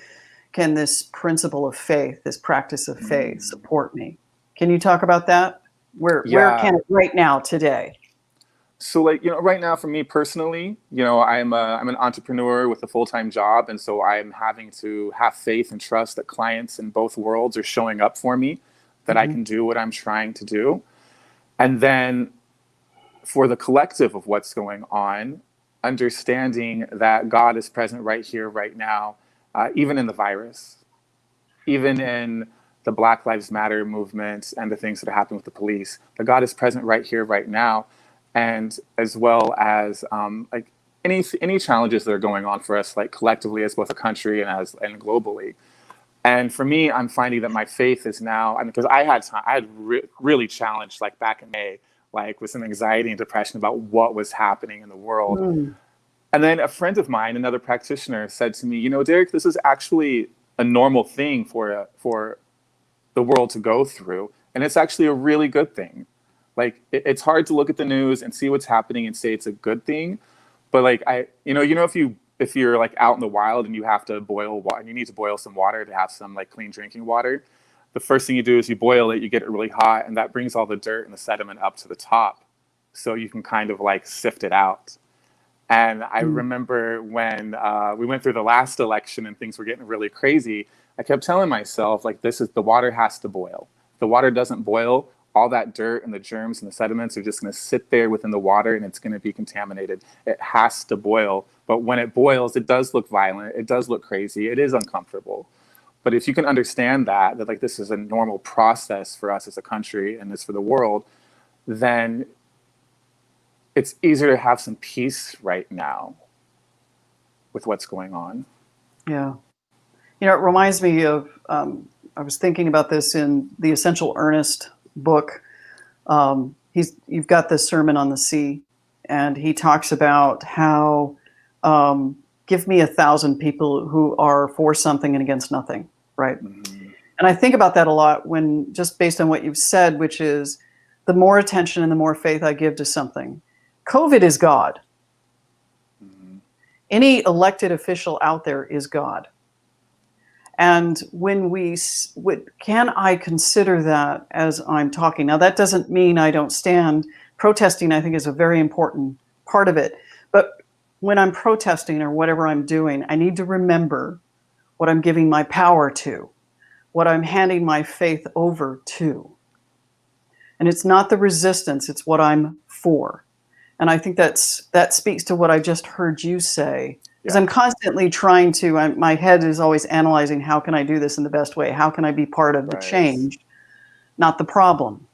can this principle of faith, this practice of faith support me? Can you talk about that? Where can it right now, today? So like, right now for me personally, I'm an entrepreneur with a full-time job. And so I'm having to have faith and trust that clients in both worlds are showing up for me, that I can do what I'm trying to do. And then for the collective of what's going on, understanding that God is present right here, right now, even in the virus, even in the Black Lives Matter movement and the things that are happening with the police, that God is present right here, right now. And as well as like any challenges that are going on for us, like collectively as both a country and globally. And for me, I'm finding that my faith is now, because I had really challenged like back in May, like with some anxiety and depression about what was happening in the world. And then a friend of mine, another practitioner, said to me, you know, Derek, this is actually a normal thing for the world to go through. And it's actually a really good thing. Like, it's hard to look at the news and see what's happening and say it's a good thing. But like, if you're like out in the wild and you have to boil water, you need to boil some water to have some like clean drinking water. The first thing you do is you boil it, you get it really hot, and that brings all the dirt and the sediment up to the top. So you can kind of like sift it out. And I remember when we went through the last election and things were getting really crazy, I kept telling myself, like, the water has to boil. If the water doesn't boil, all that dirt and the germs and the sediments are just going to sit there within the water and it's going to be contaminated. It has to boil. But when it boils, it does look violent. It does look crazy. It is uncomfortable. But if you can understand that like this is a normal process for us as a country and it's for the world, then it's easier to have some peace right now with what's going on. Yeah. You know, it reminds me of, I was thinking about this in the Essential Earnest book. You've got this Sermon on the Sea, and he talks about how give me 1,000 people who are for something and against nothing, right? Mm-hmm. And I think about that a lot when, just based on what you've said, which is the more attention and the more faith I give to something. COVID is God. Mm-hmm. Any elected official out there is God. And when can I consider that as I'm talking? Now, that doesn't mean I don't stand. Protesting, I think, is a very important part of it. But when I'm protesting or whatever I'm doing, I need to remember what I'm giving my power to, what I'm handing my faith over to. And it's not the resistance, it's what I'm for. And I think that speaks to what I just heard you say. Because I'm constantly trying to, my head is always analyzing, how can I do this in the best way? How can I be part of the change, not the problem?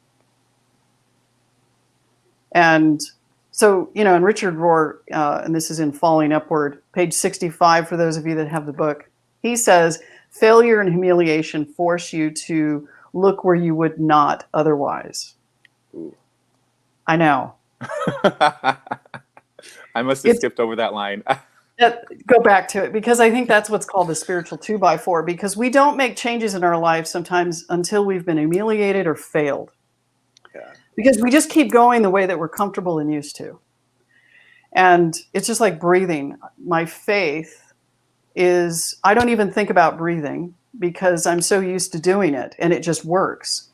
And so, you know, and Richard Rohr, and this is in Falling Upward, page 65, for those of you that have the book, he says, failure and humiliation force you to look where you would not otherwise. Ooh. I know. I must have skipped over that line. Go back to it, because I think that's what's called the spiritual 2x4, because we don't make changes in our life sometimes until we've been humiliated or failed. Yeah. Because we just keep going the way that we're comfortable and used to. And it's just like breathing. My faith is, I don't even think about breathing because I'm so used to doing it and it just works.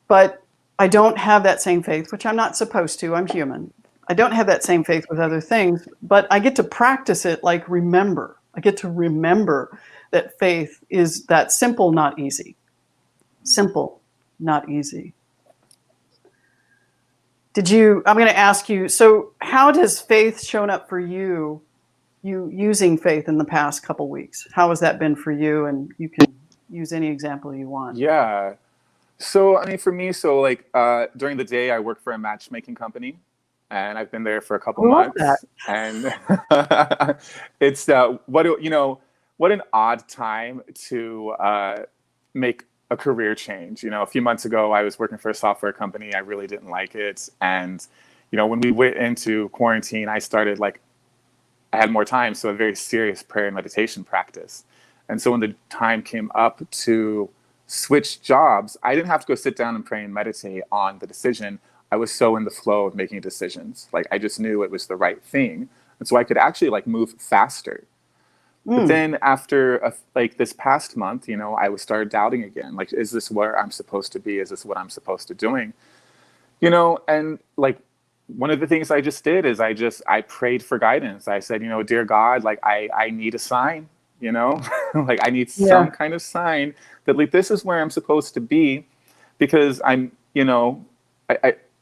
But I don't have that same faith, which I'm not supposed to. I'm human. I don't have that same faith with other things, but I get to practice it like remember. I get to remember that faith is that simple, not easy. Simple, not easy. I'm going to ask you, so how does faith shown up for you using faith in the past couple weeks? How has that been for you? And you can use any example you want. Yeah. So, I mean, for me, during the day, I work for a matchmaking company. And I've been there for a couple months. And it's what an odd time to make a career change. You know, a few months ago, I was working for a software company. I really didn't like it. And, you know, when we went into quarantine, I had more time. So a very serious prayer and meditation practice. And so when the time came up to switch jobs, I didn't have to go sit down and pray and meditate on the decision. I was so in the flow of making decisions. Like, I just knew it was the right thing. And so I could actually move faster. But then after this past month, you know, I started doubting again. Like, is this where I'm supposed to be? Is this what I'm supposed to be doing? You know, and one of the things I just did is I prayed for guidance. I said, you know, dear God, I need a sign, you know, I need some kind of sign that this is where I'm supposed to be, because I'm, you know,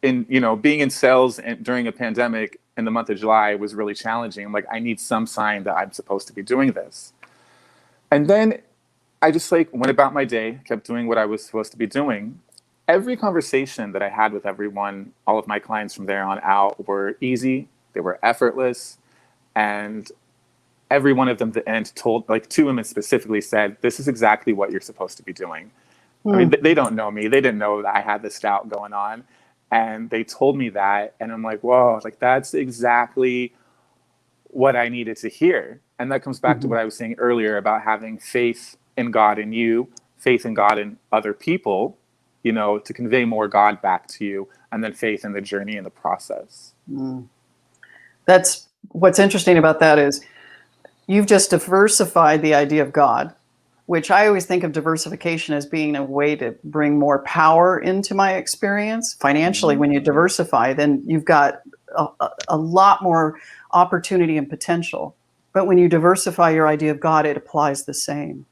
being in sales during a pandemic in the month of July was really challenging. I need some sign that I'm supposed to be doing this. And then I just went about my day, kept doing what I was supposed to be doing. Every conversation that I had with everyone, all of my clients from there on out, were easy. They were effortless. And every one of them at the end told, two women specifically said, this is exactly what you're supposed to be doing. I mean, they don't know me. They didn't know that I had this doubt going on. And they told me that, and I'm like, whoa, that's exactly what I needed to hear. And that comes back to what I was saying earlier about having faith in God in you, faith in God in other people, you know, to convey more God back to you, and then faith in the journey and the process. That's what's interesting about that is you've just diversified the idea of God, which I always think of diversification as being a way to bring more power into my experience. Financially, when you diversify, then you've got a lot more opportunity and potential. But when you diversify your idea of God, it applies the same,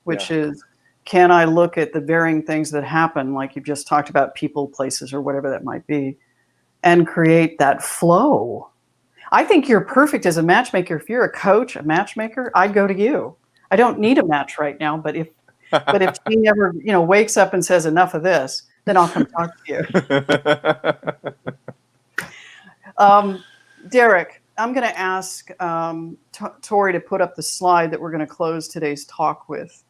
which is, can I look at the varying things that happen, like you've just talked about, people, places, or whatever that might be, and create that flow? I think you're perfect as a matchmaker. If you're a coach, a matchmaker, I'd go to you. I don't need a match right now, but if she never, you know, wakes up and says enough of this, then I'll come talk to you. Derek, I'm going to ask Tori to put up the slide that we're going to close today's talk with,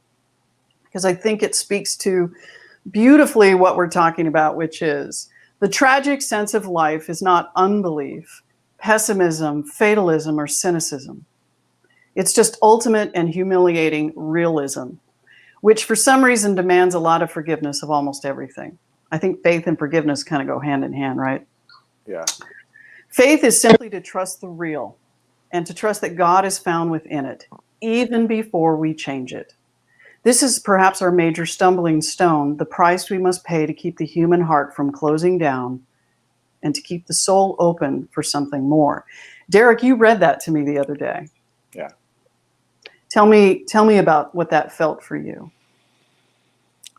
because I think it speaks to beautifully what we're talking about, which is the tragic sense of life is not unbelief, pessimism, fatalism, or cynicism. It's just ultimate and humiliating realism, which for some reason demands a lot of forgiveness of almost everything. I think faith and forgiveness kind of go hand in hand, right? Yeah. Faith is simply to trust the real and to trust that God is found within it, even before we change it. This is perhaps our major stumbling stone, the price we must pay to keep the human heart from closing down and to keep the soul open for something more. Derek, you read that to me the other day. Yeah. Tell me about what that felt for you.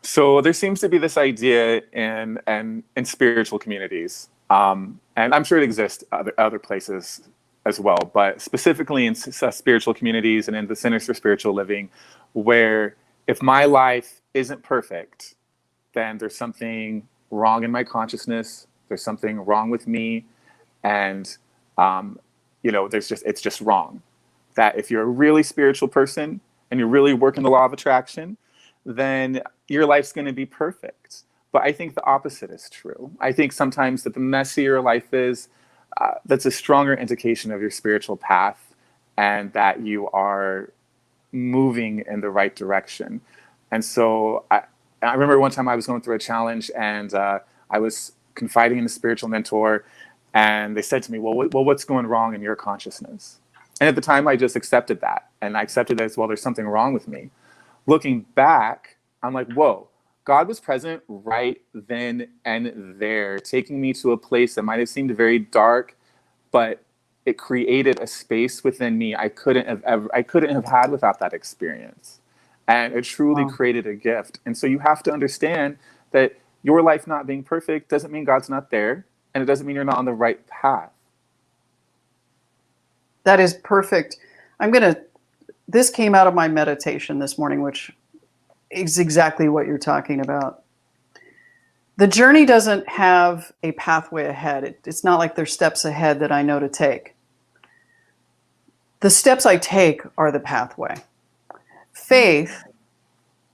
So there seems to be this idea in spiritual communities, and I'm sure it exists other places as well, but specifically in spiritual communities and in the Centers for Spiritual Living, where if my life isn't perfect, then there's something wrong in my consciousness. There's something wrong with me, and you know, it's just wrong. That if you're a really spiritual person and you're really working the law of attraction, then your life's going to be perfect. But I think the opposite is true. I think sometimes that the messier life is, that's a stronger indication of your spiritual path and that you are moving in the right direction. And so I remember one time I was going through a challenge, and I was confiding in a spiritual mentor, and they said to me, well, what's going wrong in your consciousness? And at the time, I just accepted that. And I accepted that as, well, there's something wrong with me. Looking back, I'm like, whoa, God was present right then and there, taking me to a place that might have seemed very dark, but it created a space within me I couldn't have had without that experience. And it truly created a gift. And so you have to understand that your life not being perfect doesn't mean God's not there, and it doesn't mean you're not on the right path. That is perfect. This came out of my meditation this morning, which is exactly what you're talking about. The journey doesn't have a pathway ahead. It's not like there's steps ahead that I know to take. The steps I take are the pathway. Faith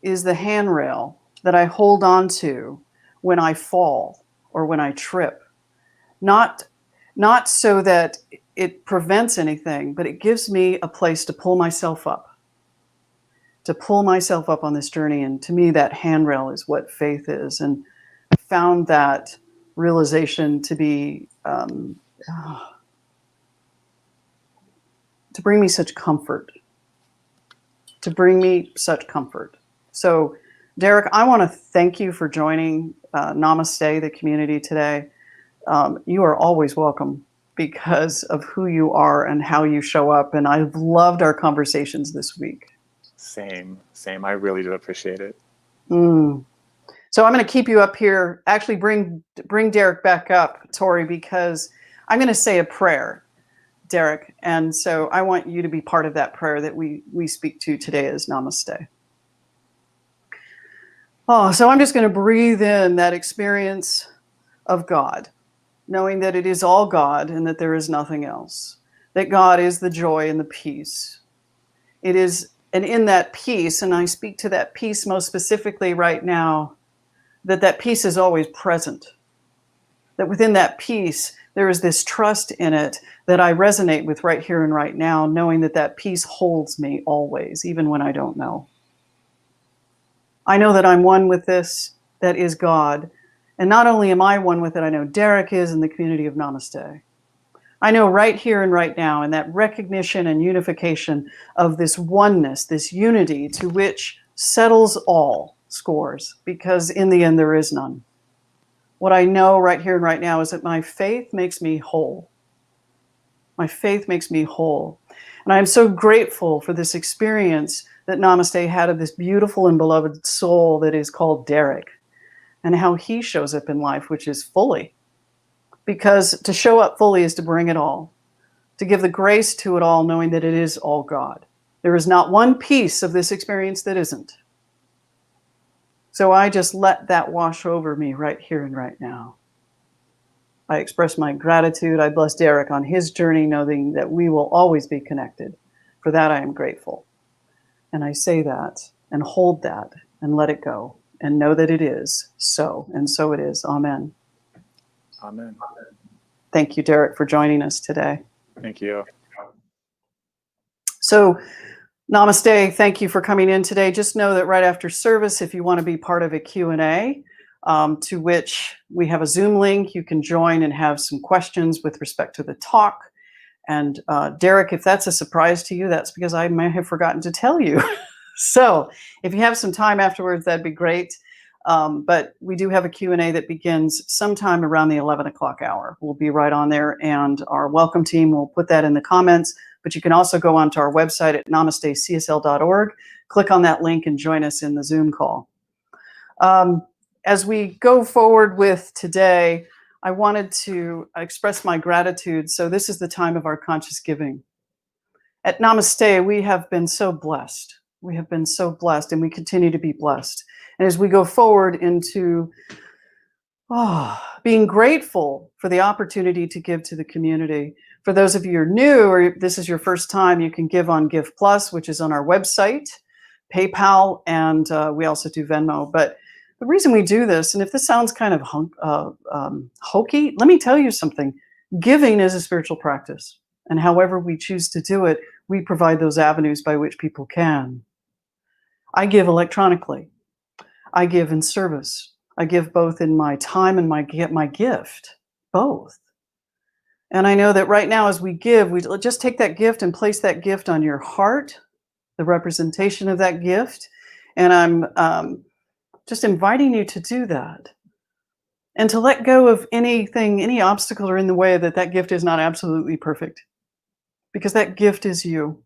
is the handrail that I hold on to when I fall or when I trip. Not so that it prevents anything, but it gives me a place to pull myself up on this journey. And to me, that handrail is what faith is. And I found that realization to be, to bring me such comfort. So, Derek, I want to thank you for joining Namaste, the community today. You are always welcome because of who you are and how you show up. And I've loved our conversations this week. Same. I really do appreciate it. So I'm going to keep you up here. Actually, bring Derek back up, Tori, because I'm going to say a prayer, Derek. And so I want you to be part of that prayer that we speak to today as Namaste. Oh, so I'm just going to breathe in that experience of God, knowing that it is all God and that there is nothing else, that God is the joy and the peace. It is, and in that peace, and I speak to that peace most specifically right now, that peace is always present, that within that peace, there is this trust in it that I resonate with right here and right now, knowing that that peace holds me always, even when I don't know. I know that I'm one with this, that is God. And not only am I one with it, I know Derek is in the community of Namaste. I know right here and right now, in that recognition and unification of this oneness, this unity to which settles all scores, because in the end there is none. What I know right here and right now is that my faith makes me whole. My faith makes me whole. And I'm so grateful for this experience that Namaste had of this beautiful and beloved soul that is called Derek, and how he shows up in life, which is fully. Because to show up fully is to bring it all, to give the grace to it all, knowing that it is all God. There is not one piece of this experience that isn't. So I just let that wash over me right here and right now. I express my gratitude. I bless Derek on his journey, knowing that we will always be connected. For that, I am grateful. And I say that and hold that and let it go and know that it is so, and so it is. Amen. Amen. Thank you, Derek, for joining us today. Thank you. So, Namaste, thank you for coming in today. Just know that right after service, if you want to be part of a Q&A, to which we have a Zoom link, you can join and have some questions with respect to the talk. And Derek, if that's a surprise to you, that's because I may have forgotten to tell you. So if you have some time afterwards, that'd be great. But we do have a Q&A that begins sometime around the 11 o'clock hour. We'll be right on there, and our welcome team will put that in the comments. But you can also go onto our website at namastecsl.org, click on that link, and join us in the Zoom call. As we go forward with today, I wanted to express my gratitude. So this is the time of our conscious giving. At Namaste, we have been so blessed. We have been so blessed, and we continue to be blessed. And as we go forward into being grateful for the opportunity to give to the community. For those of you who are new, or this is your first time, you can give on Give Plus, which is on our website, PayPal, and we also do Venmo. But the reason we do this, and if this sounds kind of hokey, let me tell you something. Giving is a spiritual practice. And however we choose to do it, we provide those avenues by which people can. I give electronically. I give in service. I give both in my time and my gift, both. And I know that right now as we give, we just take that gift and place that gift on your heart, the representation of that gift. And I'm just inviting you to do that. And to let go of anything, any obstacle or in the way that gift is not absolutely perfect. Because that gift is you.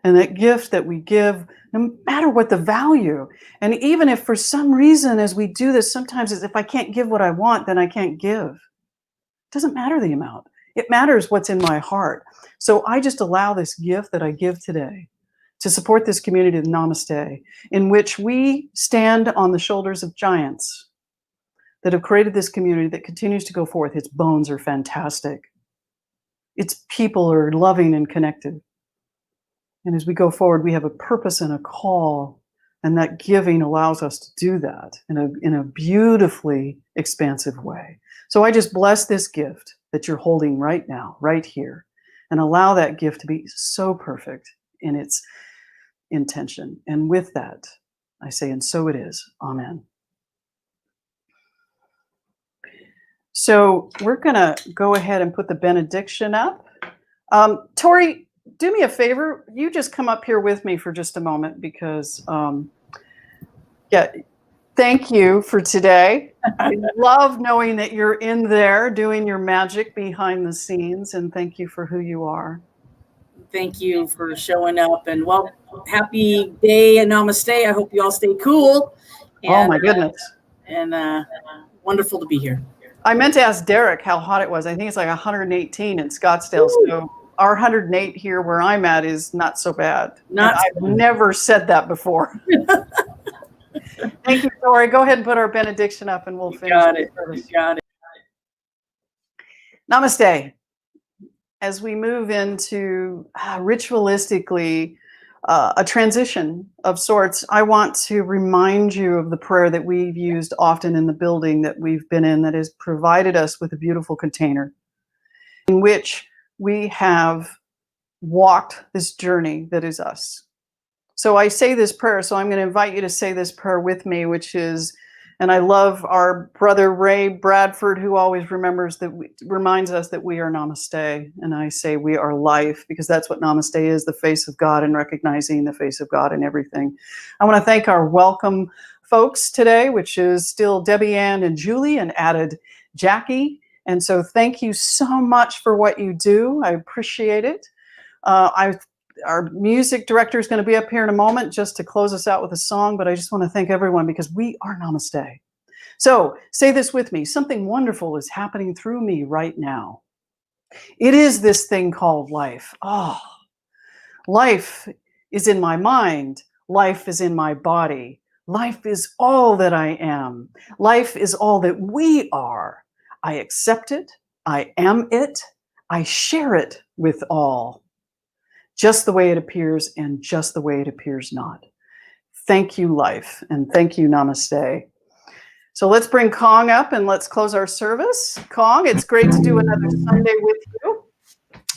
And that gift that we give, no matter what the value, and even if for some reason as we do this, sometimes it's if I can't give what I want, then I can't give. It doesn't matter the amount. It matters what's in my heart. So I just allow this gift that I give today to support this community of Namaste, in which we stand on the shoulders of giants that have created this community that continues to go forth. Its bones are fantastic. Its people are loving and connected. And as we go forward, we have a purpose and a call, and that giving allows us to do that in a beautifully expansive way. So I just bless this gift that you're holding right now, right here, and allow that gift to be so perfect in its intention. And with that, I say, and so it is. Amen. So we're going to go ahead and put the benediction up. Tori, do me a favor. You just come up here with me for just a moment because, thank you for today. I love knowing that you're in there doing your magic behind the scenes, and thank you for who you are. Thank you for showing up, and well, happy day and namaste. I hope you all stay cool. And, oh my goodness. And wonderful to be here. I meant to ask Derek how hot it was. I think it's like 118 in Scottsdale. Ooh. So our 108 here where I'm at is not so bad. I've bad. never said that before. Thank you, Tori. Go ahead and put our benediction up and we'll finish. Got it. Namaste. As we move into ritualistically a transition of sorts, I want to remind you of the prayer that we've used often in the building that we've been in that has provided us with a beautiful container. in which we have walked this journey that is us. So I say this prayer, so I'm going to invite you to say this prayer with me, which is, and I love our brother Ray Bradford, who always reminds us that we are Namaste. And I say we are life, because that's what Namaste is, the face of God, and recognizing the face of God in everything. I want to thank our welcome folks today, which is still Debbie Ann and Julie, and added Jackie. And so thank you so much for what you do. I appreciate it. Our music director is going to be up here in a moment just to close us out with a song, but I just want to thank everyone because we are Namaste. So say this with me. Something wonderful is happening through me right now. It is this thing called life. Oh, life is in my mind. Life is in my body. Life is all that I am. Life is all that we are. I accept it. I am it. I share it with all. Just the way it appears and just the way it appears not. Thank you, life, and thank you, Namaste. So let's bring Kong up and let's close our service. Kong, it's great to do another Sunday with you.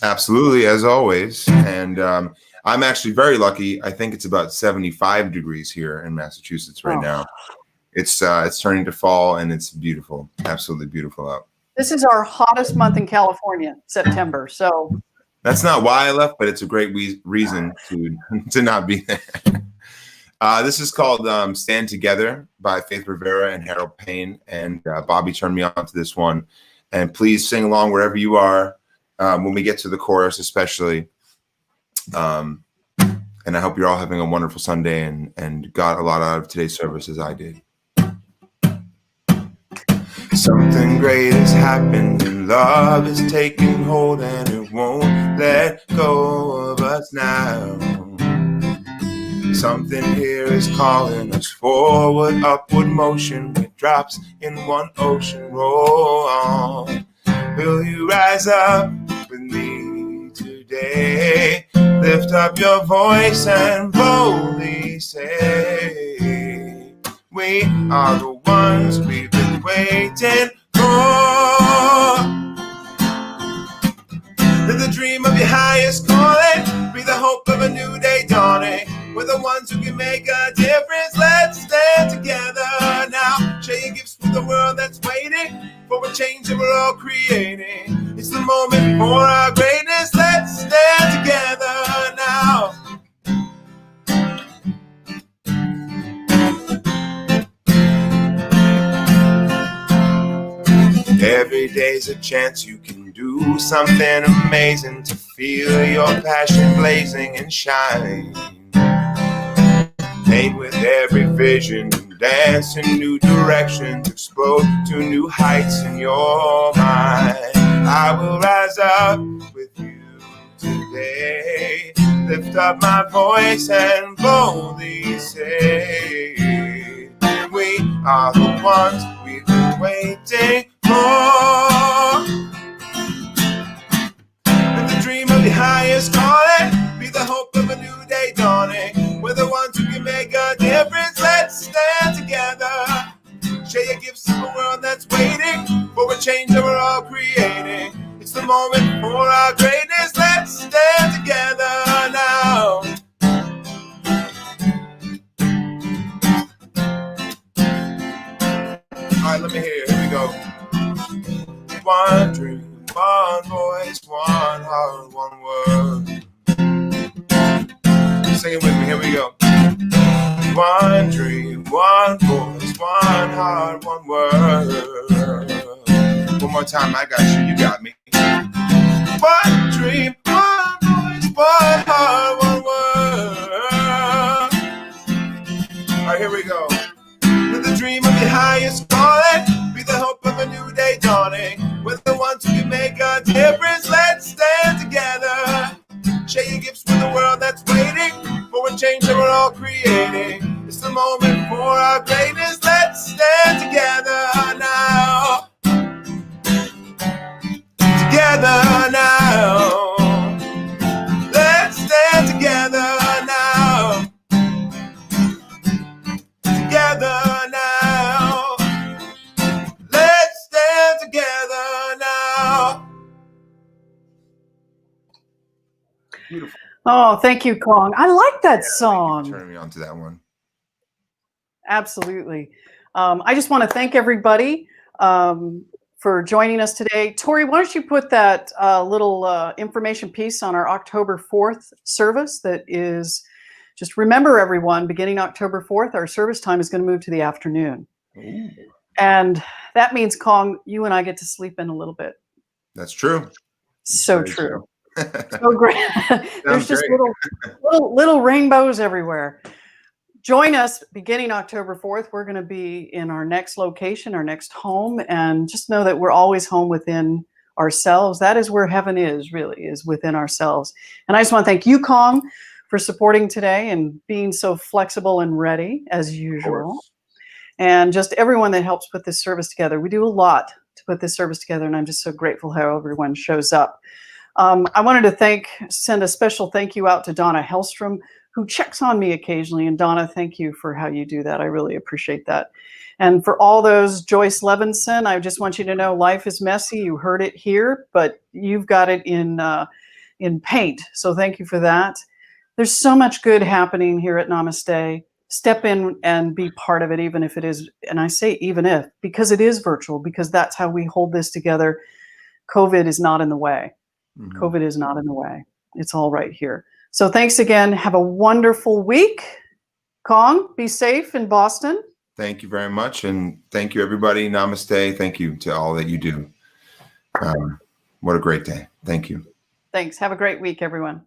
Absolutely, as always. And I'm actually very lucky. I think it's about 75 degrees here in Massachusetts right now. It's turning to fall, and it's beautiful, absolutely beautiful out. This is our hottest month in California, September. So that's not why I left, but it's a great reason to not be there. This is called Stand Together by Faith Rivera and Harold Payne. And Bobby turned me on to this one. And please sing along wherever you are when we get to the chorus, especially. And I hope you're all having a wonderful Sunday and got a lot out of today's service as I did. Something great has happened and love is taking hold and it won't let go of us now. Something here is calling us forward, upward motion with drops in one ocean. Roll on. Will you rise up with me today? Lift up your voice and boldly say, we are the ones we've been waiting for. Live the dream of your highest calling, be the hope of a new day dawning. We're the ones who can make a difference. Let's stand together now. Share your gifts with the world that's waiting for a change that we're all creating. It's the moment for our greatness. Let's stand together now. Every day's a chance you can do something amazing to feel your passion blazing and shine. Paint with every vision and dance in new directions, explode to new heights in your mind. I will rise up with you today, lift up my voice and boldly say, we are the ones we've been waiting for. Live the dream of the highest calling, be the hope of a new day dawning. We're the ones who can make a difference. Let's stand together. Share your gifts to the world that's waiting for a change that we're all creating. It's the moment for our greatness. Let's stand together now. All right, let me hear it. Here we go. One dream, one voice, one heart, one word. Sing it with me. Here we go. One dream, one voice, one heart, one word. One more time. I got you. You got me. One dream, one voice, one heart, one word. All right, here we go. Live the dream of your highest calling, be the hope of a new day dawning. We're the ones who can make a difference. Let's stand together. Share your gifts with the world that's waiting for a change that we're all creating. It's the moment for our greatness. Let's stand together now. Together now. Let's stand together now. Together now. Let's stand together now. Oh, thank you, Kong. I like that Thank you song. for turning me on to that one. Absolutely. I just want to thank everybody for joining us today. Tori, why don't you put that little information piece on our October 4th service that is, just remember everyone, beginning October 4th, our service time is going to move to the afternoon. Ooh, And that means, Kong, you and I get to sleep in a little bit. that's true. So Very true. true. So great. There's just great. little rainbows everywhere. Join us beginning October 4th. We're going to be in our next location, our next home, and just know that we're always home within ourselves. That is where heaven is, really, is within ourselves. And I just want to thank you, Kong, for supporting today and being so flexible and ready as Of usual. course. And just everyone that helps put this service together. We do a lot to put this service together, and I'm just so grateful how everyone shows up. I wanted to send a special thank you out to Donna Hellstrom, who checks on me occasionally. And Donna, thank you for how you do that. I really appreciate that. And for all those, Joyce Levinson, I just want you to know life is messy. You heard it here, but you've got it in paint. So thank you for that. There's so much good happening here at Namaste. Step in and be part of it, even if it is, and I say even if, because it is virtual, because that's how we hold this together. COVID is not in the way. Mhm. COVID is not in the way. It's all right here. So thanks again. Have a wonderful week. Kong, be safe in Boston. Thank you very much. And thank you, everybody. Namaste. Thank you to all that you do. What a great day. Thank you. Thanks. Have a great week, everyone.